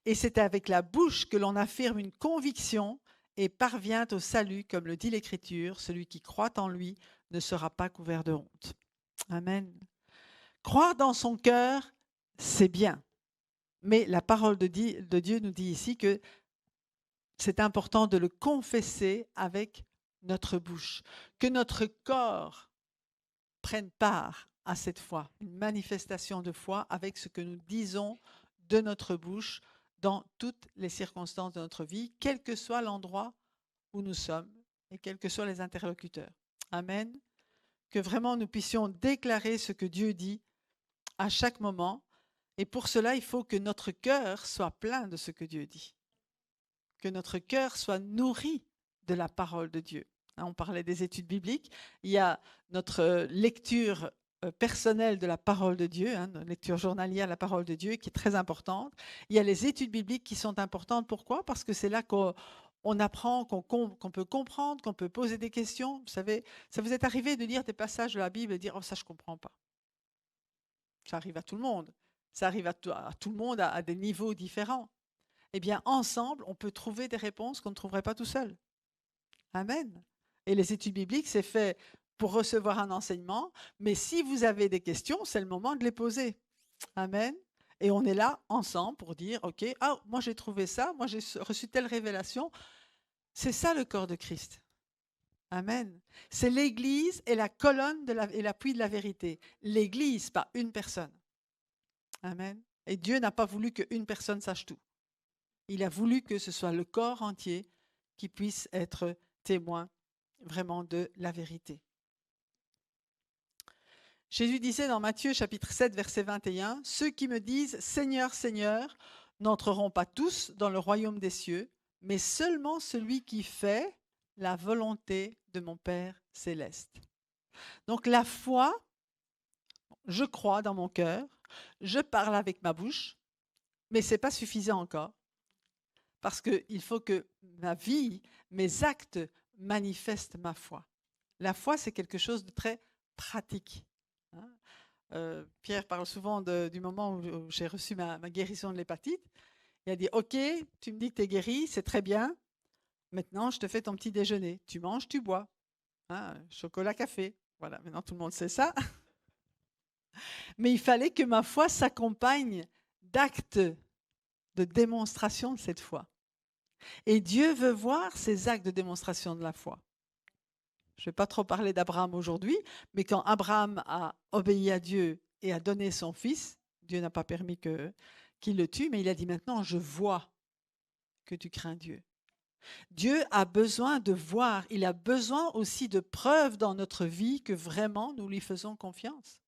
et c'est avec la bouche que l'on affirme une conviction et parvient au salut, comme le dit l'Écriture, celui qui croit en lui ne sera pas couvert de honte. Amen. Croire dans son cœur, c'est bien. Mais la parole de Dieu nous dit ici que c'est important de le confesser avec notre bouche, que notre corps prenne part à cette foi, une manifestation de foi avec ce que nous disons de notre bouche dans toutes les circonstances de notre vie, quel que soit l'endroit où nous sommes et quels que soient les interlocuteurs. Amen. Que vraiment nous puissions déclarer ce que Dieu dit à chaque moment. Et pour cela, il faut que notre cœur soit plein de ce que Dieu dit. Que notre cœur soit nourri de la parole de Dieu. On parlait des études bibliques. Il y a notre lecture personnelle de la parole de Dieu, notre lecture journalière de la parole de Dieu qui est très importante. Il y a les études bibliques qui sont importantes. Pourquoi? Parce que c'est là qu'on apprend, qu'on peut comprendre, qu'on peut poser des questions. Vous savez, ça vous est arrivé de lire des passages de la Bible et de dire « Oh, ça, je ne comprends pas ». Ça arrive à tout le monde. Ça arrive à tout le monde à des niveaux différents. Eh bien, ensemble, on peut trouver des réponses qu'on ne trouverait pas tout seul. Amen. Et les études bibliques, c'est fait pour recevoir un enseignement, mais si vous avez des questions, c'est le moment de les poser. Amen. Et on est là ensemble pour dire, OK, moi j'ai trouvé ça, moi j'ai reçu telle révélation. C'est ça le corps de Christ. Amen. C'est l'Église et la colonne et l'appui de la vérité. L'Église, pas une personne. Amen. Et Dieu n'a pas voulu qu'une personne sache tout. Il a voulu que ce soit le corps entier qui puisse être témoin vraiment de la vérité. Jésus disait dans Matthieu chapitre 7, verset 21, « Ceux qui me disent « Seigneur, Seigneur » n'entreront pas tous dans le royaume des cieux, mais seulement celui qui fait la volonté de mon Père céleste. » Donc la foi, je crois dans mon cœur, je parle avec ma bouche, mais ce n'est pas suffisant encore. Parce qu'il faut que ma vie, mes actes manifestent ma foi. La foi, c'est quelque chose de très pratique. Pierre parle souvent du moment où j'ai reçu ma guérison de l'hépatite. Il a dit, OK, tu me dis que tu es guéri, c'est très bien. Maintenant, je te fais ton petit déjeuner. Tu manges, tu bois. hein, chocolat, café. Voilà, maintenant tout le monde sait ça. Mais il fallait que ma foi s'accompagne d'actes de démonstration de cette foi. Et Dieu veut voir ces actes de démonstration de la foi. Je ne vais pas trop parler d'Abraham aujourd'hui, mais quand Abraham a obéi à Dieu et a donné son fils, Dieu n'a pas permis qu'il le tue, mais il a dit maintenant, je vois que tu crains Dieu. Dieu a besoin de voir, il a besoin aussi de preuves dans notre vie que vraiment nous lui faisons confiance.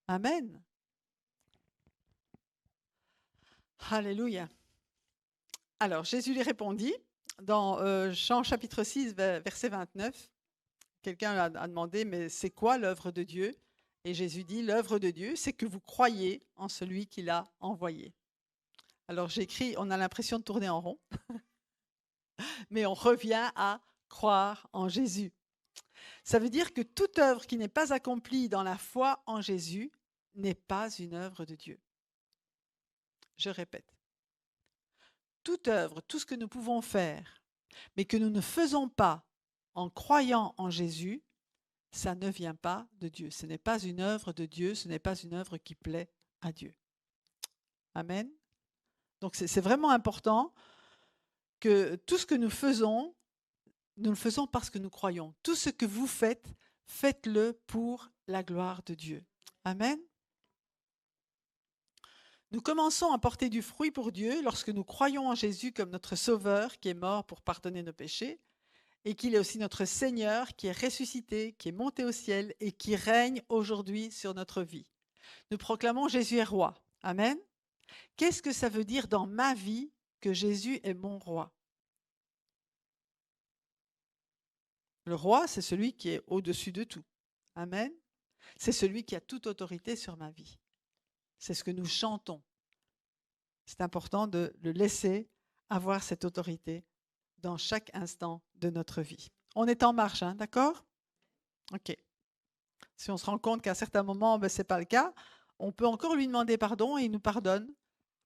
Amen. Alléluia. Alors, Jésus lui répondit dans Jean chapitre 6, verset 29. Quelqu'un a demandé, mais c'est quoi l'œuvre de Dieu? Et Jésus dit, l'œuvre de Dieu, c'est que vous croyez en celui qu'il a envoyé. Alors j'écris, on a l'impression de tourner en rond, mais on revient à croire en Jésus. Ça veut dire que toute œuvre qui n'est pas accomplie dans la foi en Jésus n'est pas une œuvre de Dieu. Je répète, toute œuvre, tout ce que nous pouvons faire, mais que nous ne faisons pas en croyant en Jésus, ça ne vient pas de Dieu. Ce n'est pas une œuvre de Dieu, ce n'est pas une œuvre qui plaît à Dieu. Amen. Donc c'est vraiment important que tout ce que nous le faisons parce que nous croyons. Tout ce que vous faites, faites-le pour la gloire de Dieu. Amen. Nous commençons à porter du fruit pour Dieu lorsque nous croyons en Jésus comme notre Sauveur qui est mort pour pardonner nos péchés et qu'il est aussi notre Seigneur qui est ressuscité, qui est monté au ciel et qui règne aujourd'hui sur notre vie. Nous proclamons Jésus est roi. Amen. Qu'est-ce que ça veut dire dans ma vie que Jésus est mon roi? Le roi, c'est celui qui est au-dessus de tout. Amen. C'est celui qui a toute autorité sur ma vie. C'est ce que nous chantons. C'est important de le laisser avoir cette autorité dans chaque instant de notre vie. On est en marche, hein, d'accord? OK. Si on se rend compte qu'à certains moments, ce n'est pas le cas, on peut encore lui demander pardon et il nous pardonne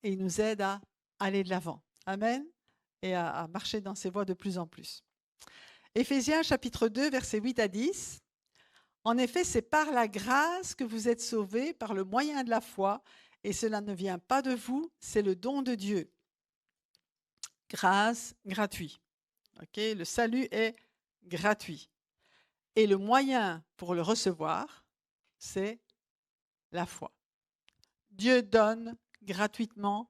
et il nous aide à aller de l'avant. Amen. Et à marcher dans ses voies de plus en plus. Éphésiens chapitre 2, versets 8 à 10. En effet, c'est par la grâce que vous êtes sauvés, par le moyen de la foi, et cela ne vient pas de vous, c'est le don de Dieu. Grâce, gratuit. Okay? Le salut est gratuit. Et le moyen pour le recevoir, c'est la foi. Dieu donne gratuitement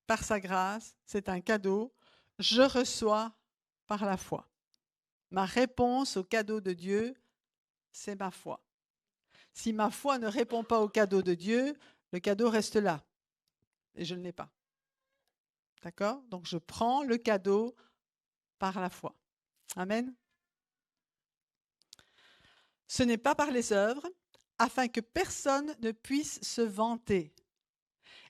par sa grâce, c'est un cadeau. Je reçois par la foi. Ma réponse au cadeau de Dieu, c'est ma foi. Si ma foi ne répond pas au cadeau de Dieu, le cadeau reste là et je ne l'ai pas. D'accord? Donc je prends le cadeau par la foi. Amen. Ce n'est pas par les œuvres, afin que personne ne puisse se vanter.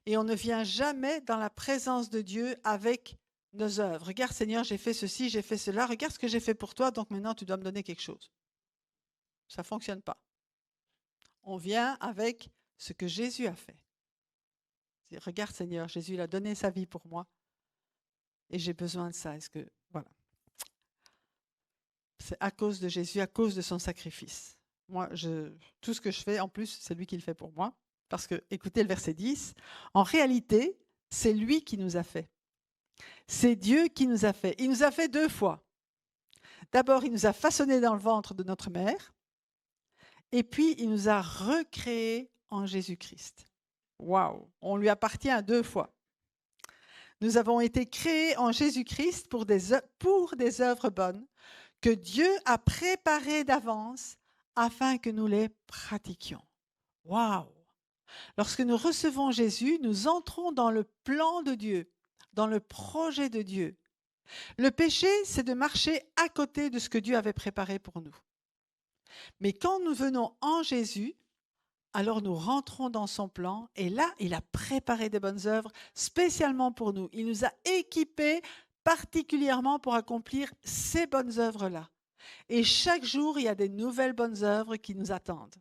Et on ne vient jamais dans la présence de Dieu avec nos œuvres. Regarde Seigneur, j'ai fait ceci, j'ai fait cela, regarde ce que j'ai fait pour toi, donc maintenant tu dois me donner quelque chose. Ça ne fonctionne pas. On vient avec ce que Jésus a fait. Regarde Seigneur, Jésus il a donné sa vie pour moi et j'ai besoin de ça. Est-ce que voilà. C'est à cause de Jésus, à cause de son sacrifice. Moi, tout ce que je fais, en plus, c'est lui qui le fait pour moi. Parce que, écoutez le verset 10, en réalité, c'est lui qui nous a fait. C'est Dieu qui nous a fait. Il nous a fait 2 fois. D'abord, il nous a façonnés dans le ventre de notre mère. Et puis, il nous a recréés en Jésus-Christ. Waouh! On lui appartient 2 fois. Nous avons été créés en Jésus-Christ pour des œuvres bonnes que Dieu a préparées d'avance afin que nous les pratiquions. Waouh! Lorsque nous recevons Jésus, nous entrons dans le plan de Dieu, dans le projet de Dieu. Le péché, c'est de marcher à côté de ce que Dieu avait préparé pour nous. Mais quand nous venons en Jésus, alors nous rentrons dans son plan et là, il a préparé des bonnes œuvres spécialement pour nous. Il nous a équipés particulièrement pour accomplir ces bonnes œuvres-là. Et chaque jour, il y a des nouvelles bonnes œuvres qui nous attendent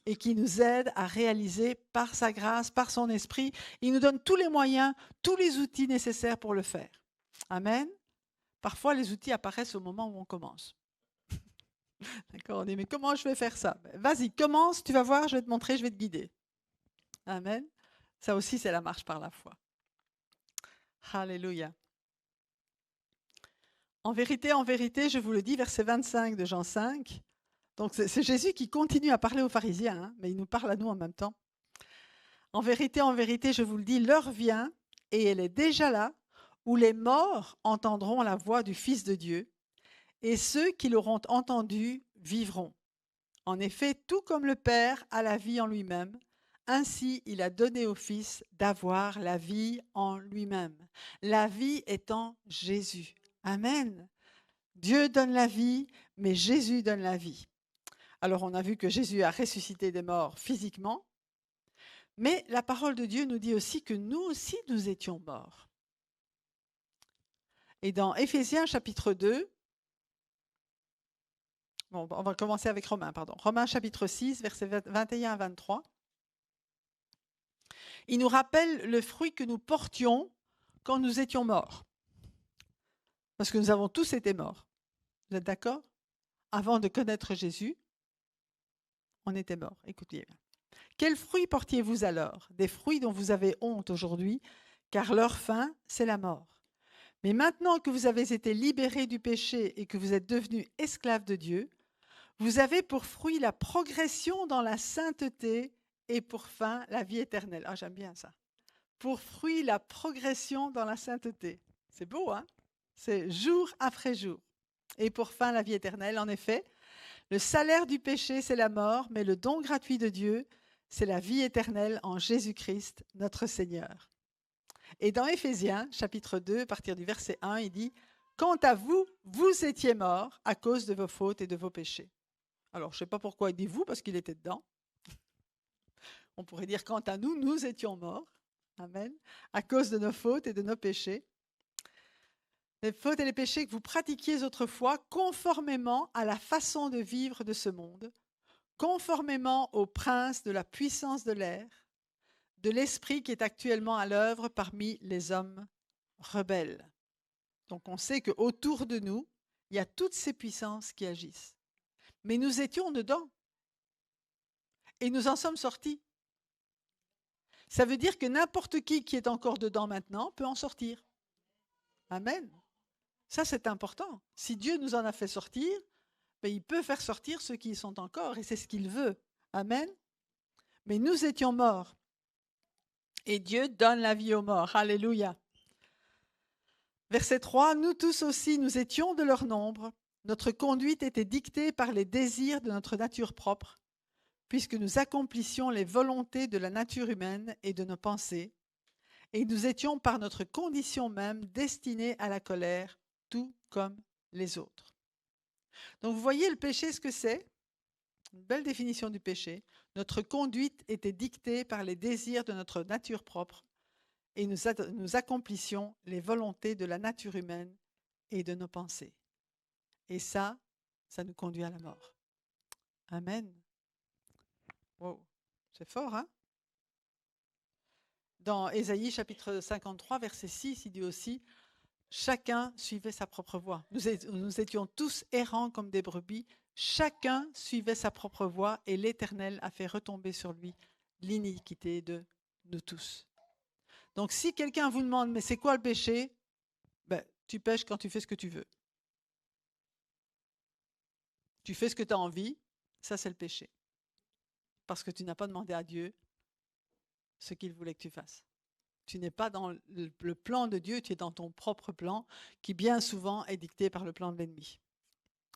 et qui nous aident à réaliser par sa grâce, par son esprit. Il nous donne tous les moyens, tous les outils nécessaires pour le faire. Amen. Parfois, les outils apparaissent au moment où on commence. D'accord, on dit, mais comment je vais faire ça? Vas-y, commence, tu vas voir, je vais te montrer, je vais te guider. Amen. Ça aussi, c'est la marche par la foi. Alléluia. En vérité, je vous le dis, verset 25 de Jean 5. Donc, c'est Jésus qui continue à parler aux pharisiens, hein, mais il nous parle à nous en même temps. En vérité, je vous le dis, l'heure vient, et elle est déjà là, où les morts entendront la voix du Fils de Dieu, et ceux qui l'auront entendu vivront. En effet, tout comme le Père a la vie en lui-même, ainsi il a donné au Fils d'avoir la vie en lui-même. La vie est en Jésus. Amen. Dieu donne la vie, mais Jésus donne la vie. Alors on a vu que Jésus a ressuscité des morts physiquement, mais la parole de Dieu nous dit aussi que nous aussi nous étions morts. Et dans Éphésiens chapitre 2, on va commencer avec Romains, pardon. Romains chapitre 6, versets 21 à 23. Il nous rappelle le fruit que nous portions quand nous étions morts. Parce que nous avons tous été morts. Vous êtes d'accord? Avant de connaître Jésus, on était morts. Écoutez bien. Quels fruits portiez-vous alors? Des fruits dont vous avez honte aujourd'hui, car leur fin, c'est la mort. Mais maintenant que vous avez été libérés du péché et que vous êtes devenus esclaves de Dieu, vous avez pour fruit la progression dans la sainteté et pour fin la vie éternelle. Ah, j'aime bien ça. Pour fruit la progression dans la sainteté. C'est beau, hein? C'est jour après jour. Et pour fin la vie éternelle, en effet, le salaire du péché, c'est la mort, mais le don gratuit de Dieu, c'est la vie éternelle en Jésus-Christ, notre Seigneur. Et dans Éphésiens, chapitre 2, à partir du verset 1, il dit « Quant à vous, vous étiez morts à cause de vos fautes et de vos péchés. » Alors, je ne sais pas pourquoi il dit « vous » parce qu'il était dedans. On pourrait dire « Quant à nous, nous étions morts. » Amen. À cause de nos fautes et de nos péchés. Les fautes et les péchés que vous pratiquiez autrefois conformément à la façon de vivre de ce monde, conformément au prince de la puissance de l'air, de l'esprit qui est actuellement à l'œuvre parmi les hommes rebelles. Donc on sait qu'autour de nous, il y a toutes ces puissances qui agissent. Mais nous étions dedans. Et nous en sommes sortis. Ça veut dire que n'importe qui est encore dedans maintenant peut en sortir. Amen. Ça, c'est important. Si Dieu nous en a fait sortir, ben, il peut faire sortir ceux qui y sont encore, et c'est ce qu'il veut. Amen. Mais nous étions morts. Et Dieu donne la vie aux morts. Alléluia. Verset 3, nous tous aussi, nous étions de leur nombre. Notre conduite était dictée par les désirs de notre nature propre, puisque nous accomplissions les volontés de la nature humaine et de nos pensées, et nous étions par notre condition même destinés à la colère, tout comme les autres. Donc vous voyez le péché, ce que c'est? Une belle définition du péché. Notre conduite était dictée par les désirs de notre nature propre, et nous accomplissions les volontés de la nature humaine et de nos pensées. Et ça nous conduit à la mort. Amen. Wow, c'est fort, hein? Dans Ésaïe chapitre 53, verset 6, il dit aussi « Chacun suivait sa propre voie. Nous étions tous errants comme des brebis. Chacun suivait sa propre voie et l'Éternel a fait retomber sur lui l'iniquité de nous tous. » Donc si quelqu'un vous demande « Mais c'est quoi le péché ?» Ben, tu pêches quand tu fais ce que tu veux. Tu fais ce que tu as envie, ça c'est le péché. Parce que tu n'as pas demandé à Dieu ce qu'il voulait que tu fasses. Tu n'es pas dans le plan de Dieu, tu es dans ton propre plan, qui bien souvent est dicté par le plan de l'ennemi.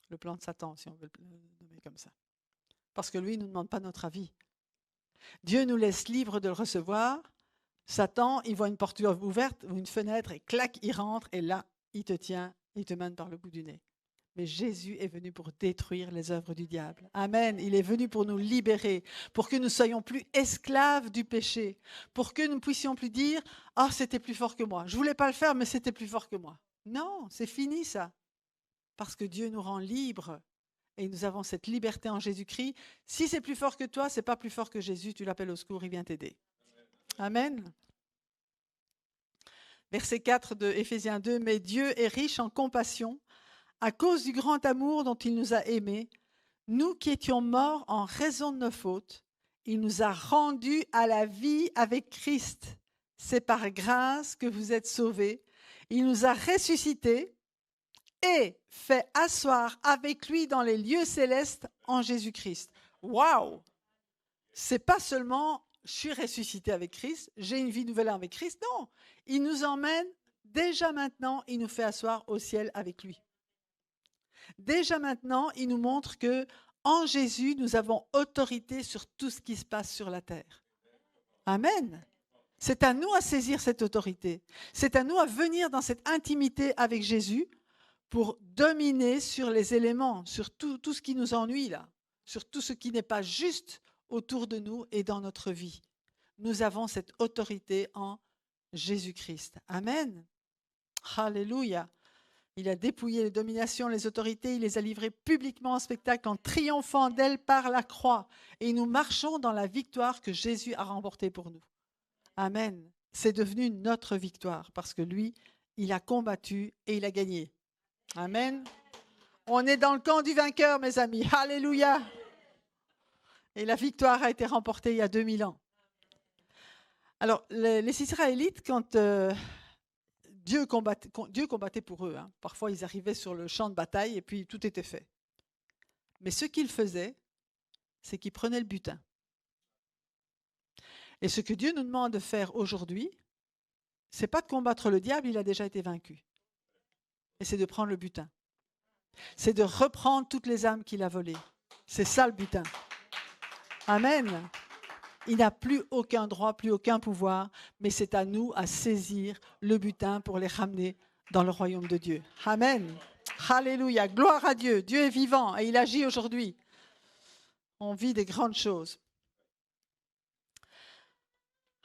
Le plan de Satan, si on veut le nommer comme ça. Parce que lui ne nous demande pas notre avis. Dieu nous laisse libre de le recevoir. Satan, il voit une porte ouverte ou une fenêtre et clac, il rentre et là, il te tient, il te mène par le bout du nez. Mais Jésus est venu pour détruire les œuvres du diable. Amen. Il est venu pour nous libérer, pour que nous ne soyons plus esclaves du péché, pour que nous ne puissions plus dire « Ah, c'était plus fort que moi. Je ne voulais pas le faire, mais c'était plus fort que moi. » Non, c'est fini ça. Parce que Dieu nous rend libres et nous avons cette liberté en Jésus-Christ. Si c'est plus fort que toi, ce n'est pas plus fort que Jésus, tu l'appelles au secours, il vient t'aider. Amen. Verset 4 de Éphésiens 2, « Mais Dieu est riche en compassion, à cause du grand amour dont il nous a aimés, Nous qui étions morts en raison de nos fautes, il nous a rendus à la vie avec Christ. C'est par grâce que vous êtes sauvés. Il nous a ressuscités et fait asseoir avec lui dans les lieux célestes en Jésus-Christ. Waouh! C'est pas seulement je suis ressuscité avec Christ, j'ai une vie nouvelle avec Christ. Non, il nous emmène déjà maintenant, il nous fait asseoir au ciel avec lui. Déjà maintenant, il nous montre que en Jésus, nous avons autorité sur tout ce qui se passe sur la terre. Amen. C'est à nous à saisir cette autorité. C'est à nous à venir dans cette intimité avec Jésus pour dominer sur les éléments, sur tout ce qui nous ennuie là, sur tout ce qui n'est pas juste autour de nous et dans notre vie. Nous avons cette autorité en Jésus-Christ. Amen. Alléluia. Il a dépouillé les dominations, les autorités, il les a livrées publiquement en spectacle en triomphant d'elles par la croix. Et nous marchons dans la victoire que Jésus a remportée pour nous. Amen. C'est devenu notre victoire parce que lui, il a combattu et il a gagné. Amen. On est dans le camp du vainqueur, mes amis. Alléluia. Et la victoire a été remportée il y a 2000 ans. Alors, les Israélites, quand Dieu combattait pour eux, hein. Parfois, ils arrivaient sur le champ de bataille et puis tout était fait. Mais ce qu'ils faisaient, c'est qu'ils prenaient le butin. Et ce que Dieu nous demande de faire aujourd'hui, c'est pas de combattre le diable, il a déjà été vaincu. Et c'est de prendre le butin. C'est de reprendre toutes les âmes qu'il a volées. C'est ça le butin. Amen. Il n'a plus aucun droit, plus aucun pouvoir, mais c'est à nous à saisir le butin pour les ramener dans le royaume de Dieu. Amen. Alléluia. Gloire à Dieu. Dieu est vivant et il agit aujourd'hui. On vit des grandes choses.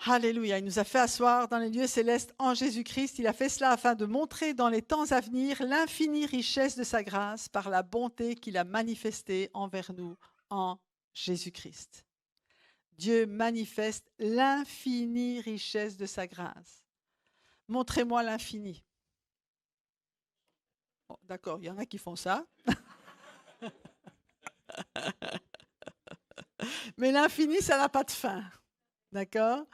Alléluia. Il nous a fait asseoir dans les lieux célestes en Jésus-Christ. Il a fait cela afin de montrer dans les temps à venir l'infinie richesse de sa grâce par la bonté qu'il a manifestée envers nous en Jésus-Christ. Dieu manifeste l'infinie richesse de sa grâce. Montrez-moi l'infini. Bon, d'accord, il y en a qui font ça. Mais l'infini, ça n'a pas de fin. D'accord ?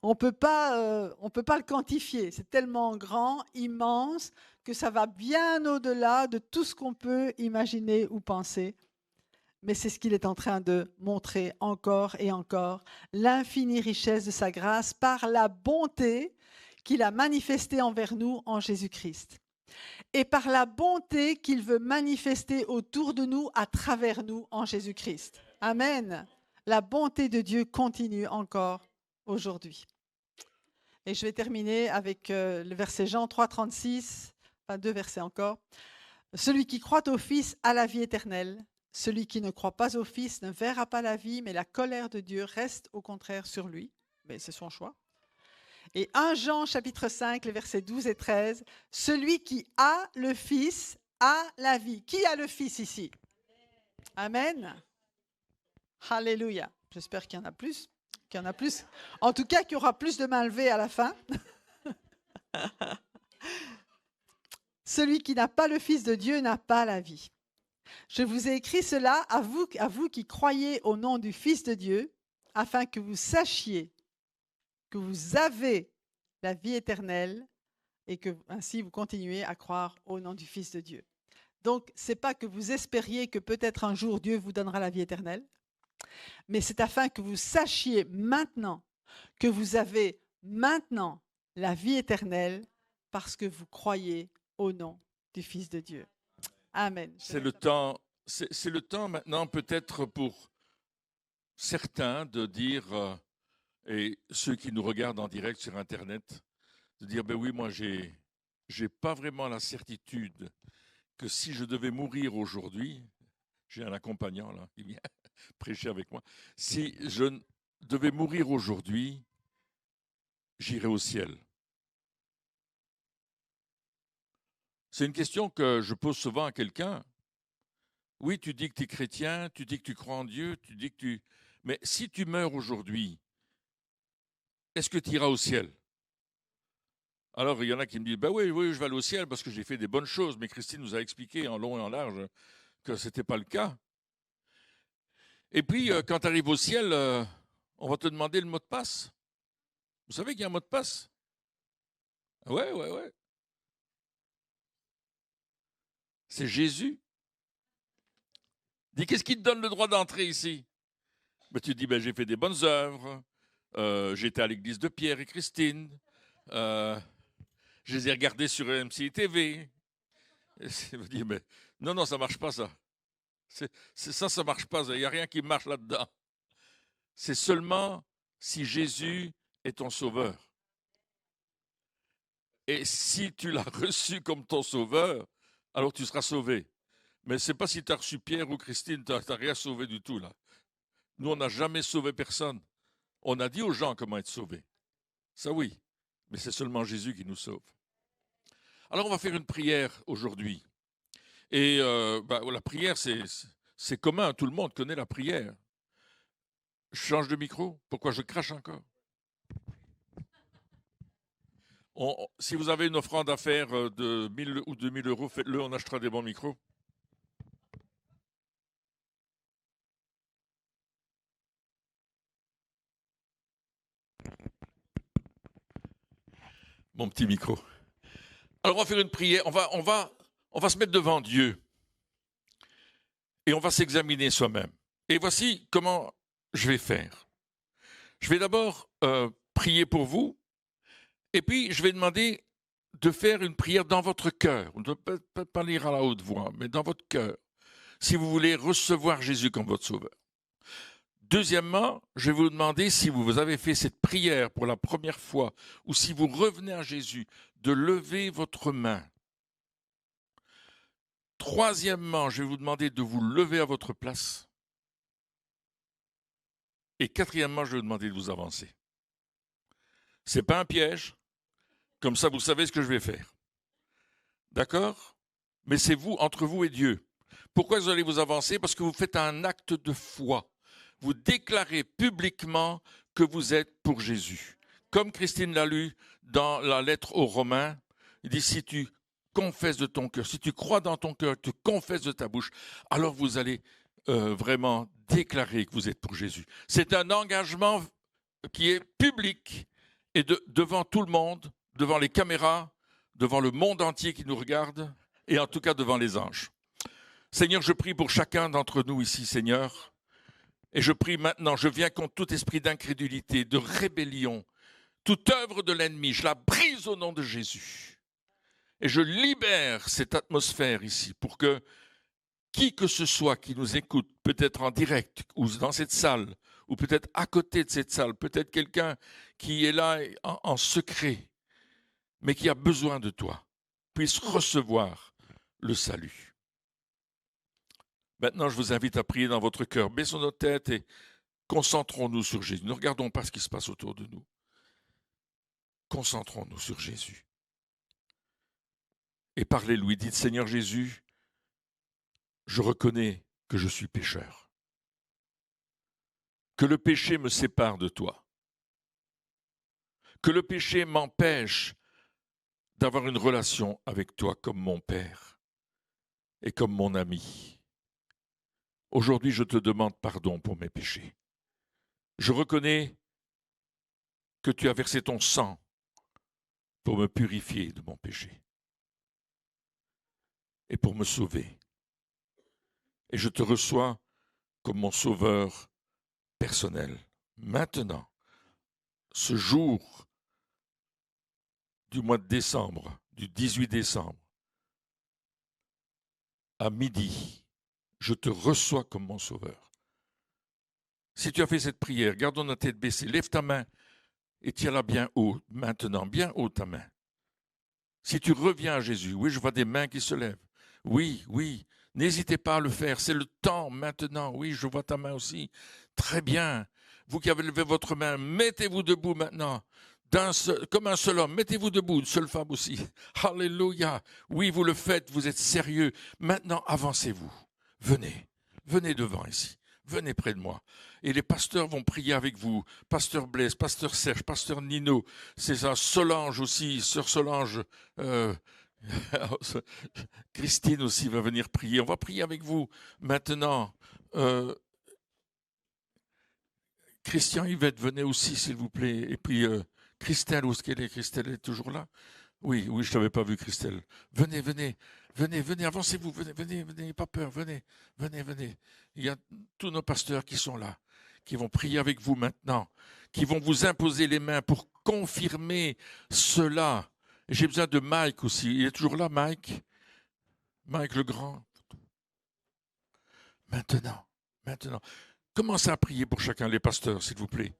On ne peut pas le quantifier. C'est tellement grand, immense, que ça va bien au-delà de tout ce qu'on peut imaginer ou penser. Mais c'est ce qu'il est en train de montrer encore et encore, l'infinie richesse de sa grâce par la bonté qu'il a manifestée envers nous en Jésus-Christ. Et par la bonté qu'il veut manifester autour de nous, à travers nous en Jésus-Christ. Amen. La bonté de Dieu continue encore aujourd'hui. Et je vais terminer avec le verset Jean 3, 36, enfin 2 versets encore. Celui qui croit au Fils a la vie éternelle. Celui qui ne croit pas au Fils ne verra pas la vie, mais la colère de Dieu reste au contraire sur lui. Mais c'est son choix. Et 1 Jean chapitre 5, les versets 12 et 13. Celui qui a le Fils a la vie. Qui a le Fils ici? Amen. Alléluia. J'espère qu'il y en a plus. Qu'il y en a plus. En tout cas, qu'il y aura plus de mains levées à la fin. Celui qui n'a pas le Fils de Dieu n'a pas la vie. Je vous ai écrit cela à vous qui croyez au nom du Fils de Dieu, afin que vous sachiez que vous avez la vie éternelle et que ainsi vous continuez à croire au nom du Fils de Dieu. Donc, ce n'est pas que vous espériez que peut-être un jour Dieu vous donnera la vie éternelle, mais c'est afin que vous sachiez maintenant que vous avez maintenant la vie éternelle parce que vous croyez au nom du Fils de Dieu. Amen. C'est le temps maintenant peut-être pour certains de dire, et ceux qui nous regardent en direct sur Internet, de dire, ben oui, moi j'ai pas vraiment la certitude que si je devais mourir aujourd'hui, j'ai un accompagnant là qui vient prêcher avec moi, si je devais mourir aujourd'hui, j'irais au ciel. C'est une question que je pose souvent à quelqu'un. Oui, tu dis que tu es chrétien, tu dis que tu crois en Dieu, tu dis que tu... Mais si tu meurs aujourd'hui, est-ce que tu iras au ciel? Alors, il y en a qui me disent, ben oui, je vais aller au ciel parce que j'ai fait des bonnes choses. Mais Christine nous a expliqué en long et en large que ce n'était pas le cas. Et puis, quand tu arrives au ciel, on va te demander le mot de passe. Vous savez qu'il y a un mot de passe? Ouais. C'est Jésus. Dis, qu'est-ce qui te donne le droit d'entrer ici? Ben, tu dis, j'ai fait des bonnes œuvres, j'étais à l'église de Pierre et Christine, je les ai regardés sur MCI TV. Je me dis, mais non, ça ne marche pas ça. Ça marche pas, il n'y a rien qui marche là-dedans. C'est seulement si Jésus est ton sauveur. Et si tu l'as reçu comme ton sauveur, alors tu seras sauvé. Mais ce n'est pas si tu as reçu Pierre ou Christine, tu n'as rien sauvé du tout là. Nous, on n'a jamais sauvé personne. On a dit aux gens comment être sauvés. Ça oui, mais c'est seulement Jésus qui nous sauve. Alors on va faire une prière aujourd'hui. Et la prière, c'est commun, tout le monde connaît la prière. Je change de micro, pourquoi je crache encore? Si vous avez une offrande à faire de 1000 ou 2000 euros, faites-le, on achètera des bons micros. Mon petit micro. Alors on va faire une prière, on va se mettre devant Dieu et on va s'examiner soi-même. Et voici comment je vais faire. Je vais d'abord prier pour vous et puis je vais demander de faire une prière dans votre cœur. On ne peut pas lire à la haute voix, mais dans votre cœur, si vous voulez recevoir Jésus comme votre sauveur. Deuxièmement, je vais vous demander si vous avez fait cette prière pour la première fois ou si vous revenez à Jésus, de lever votre main. Troisièmement, je vais vous demander de vous lever à votre place. Et quatrièmement, je vais vous demander de vous avancer. Ce n'est pas un piège. Comme ça, vous savez ce que je vais faire. D'accord? Mais c'est vous, entre vous et Dieu. Pourquoi vous allez vous avancer? Parce que vous faites un acte de foi. Vous déclarez publiquement que vous êtes pour Jésus. Comme Christine l'a lu dans la lettre aux Romains, il dit, si tu confesses de ton cœur, si tu crois dans ton cœur, tu confesses de ta bouche, alors vous allez vraiment déclarer que vous êtes pour Jésus. C'est un engagement qui est public et devant tout le monde, devant les caméras, devant le monde entier qui nous regarde et en tout cas devant les anges. Seigneur, je prie pour chacun d'entre nous ici, Seigneur. Et je prie maintenant, je viens contre tout esprit d'incrédulité, de rébellion, toute œuvre de l'ennemi, je la brise au nom de Jésus. Et je libère cette atmosphère ici pour que qui que ce soit qui nous écoute, peut-être en direct ou dans cette salle, ou peut-être à côté de cette salle, peut-être quelqu'un qui est là en secret, mais qui a besoin de toi, puisse recevoir le salut. Maintenant, je vous invite à prier dans votre cœur. Baissons nos têtes et concentrons-nous sur Jésus. Ne regardons pas ce qui se passe autour de nous. Concentrons-nous sur Jésus. Et parlez-lui, dites, Seigneur Jésus, je reconnais que je suis pécheur. Que le péché me sépare de toi. Que le péché m'empêche d'avoir une relation avec toi comme mon Père et comme mon ami. Aujourd'hui, je te demande pardon pour mes péchés. Je reconnais que tu as versé ton sang pour me purifier de mon péché et pour me sauver. Et je te reçois comme mon sauveur personnel. Maintenant, ce jour du mois de décembre, du 18 décembre, à midi, je te reçois comme mon sauveur. Si tu as fait cette prière, gardons notre tête baissée, lève ta main et tiens-la bien haut, maintenant, bien haut ta main. Si tu reviens à Jésus, oui, je vois des mains qui se lèvent. Oui, n'hésitez pas à le faire, c'est le temps maintenant. Oui, je vois ta main aussi. Très bien. Vous qui avez levé votre main, mettez-vous debout maintenant. Comme un seul homme, mettez-vous debout, une seule femme aussi. Alléluia. Oui, vous le faites, vous êtes sérieux. Maintenant, avancez-vous. Venez devant ici. Venez près de moi. Et les pasteurs vont prier avec vous. Pasteur Blaise, pasteur Serge, pasteur Nino. C'est ça, Solange aussi, sœur Solange. Christine aussi va venir prier. On va prier avec vous maintenant. Christian, Yvette, venez aussi, s'il vous plaît. Et puis, Christelle, où est-ce qu'elle est? Christelle est toujours là? Oui, je t'avais pas vu, Christelle. Venez, avancez-vous, venez, pas peur, venez. Il y a tous nos pasteurs qui sont là, qui vont prier avec vous maintenant, qui vont vous imposer les mains pour confirmer cela. Et j'ai besoin de Mike aussi. Il est toujours là, Mike? Mike le grand. Maintenant. Commencez à prier pour chacun, les pasteurs, s'il vous plaît.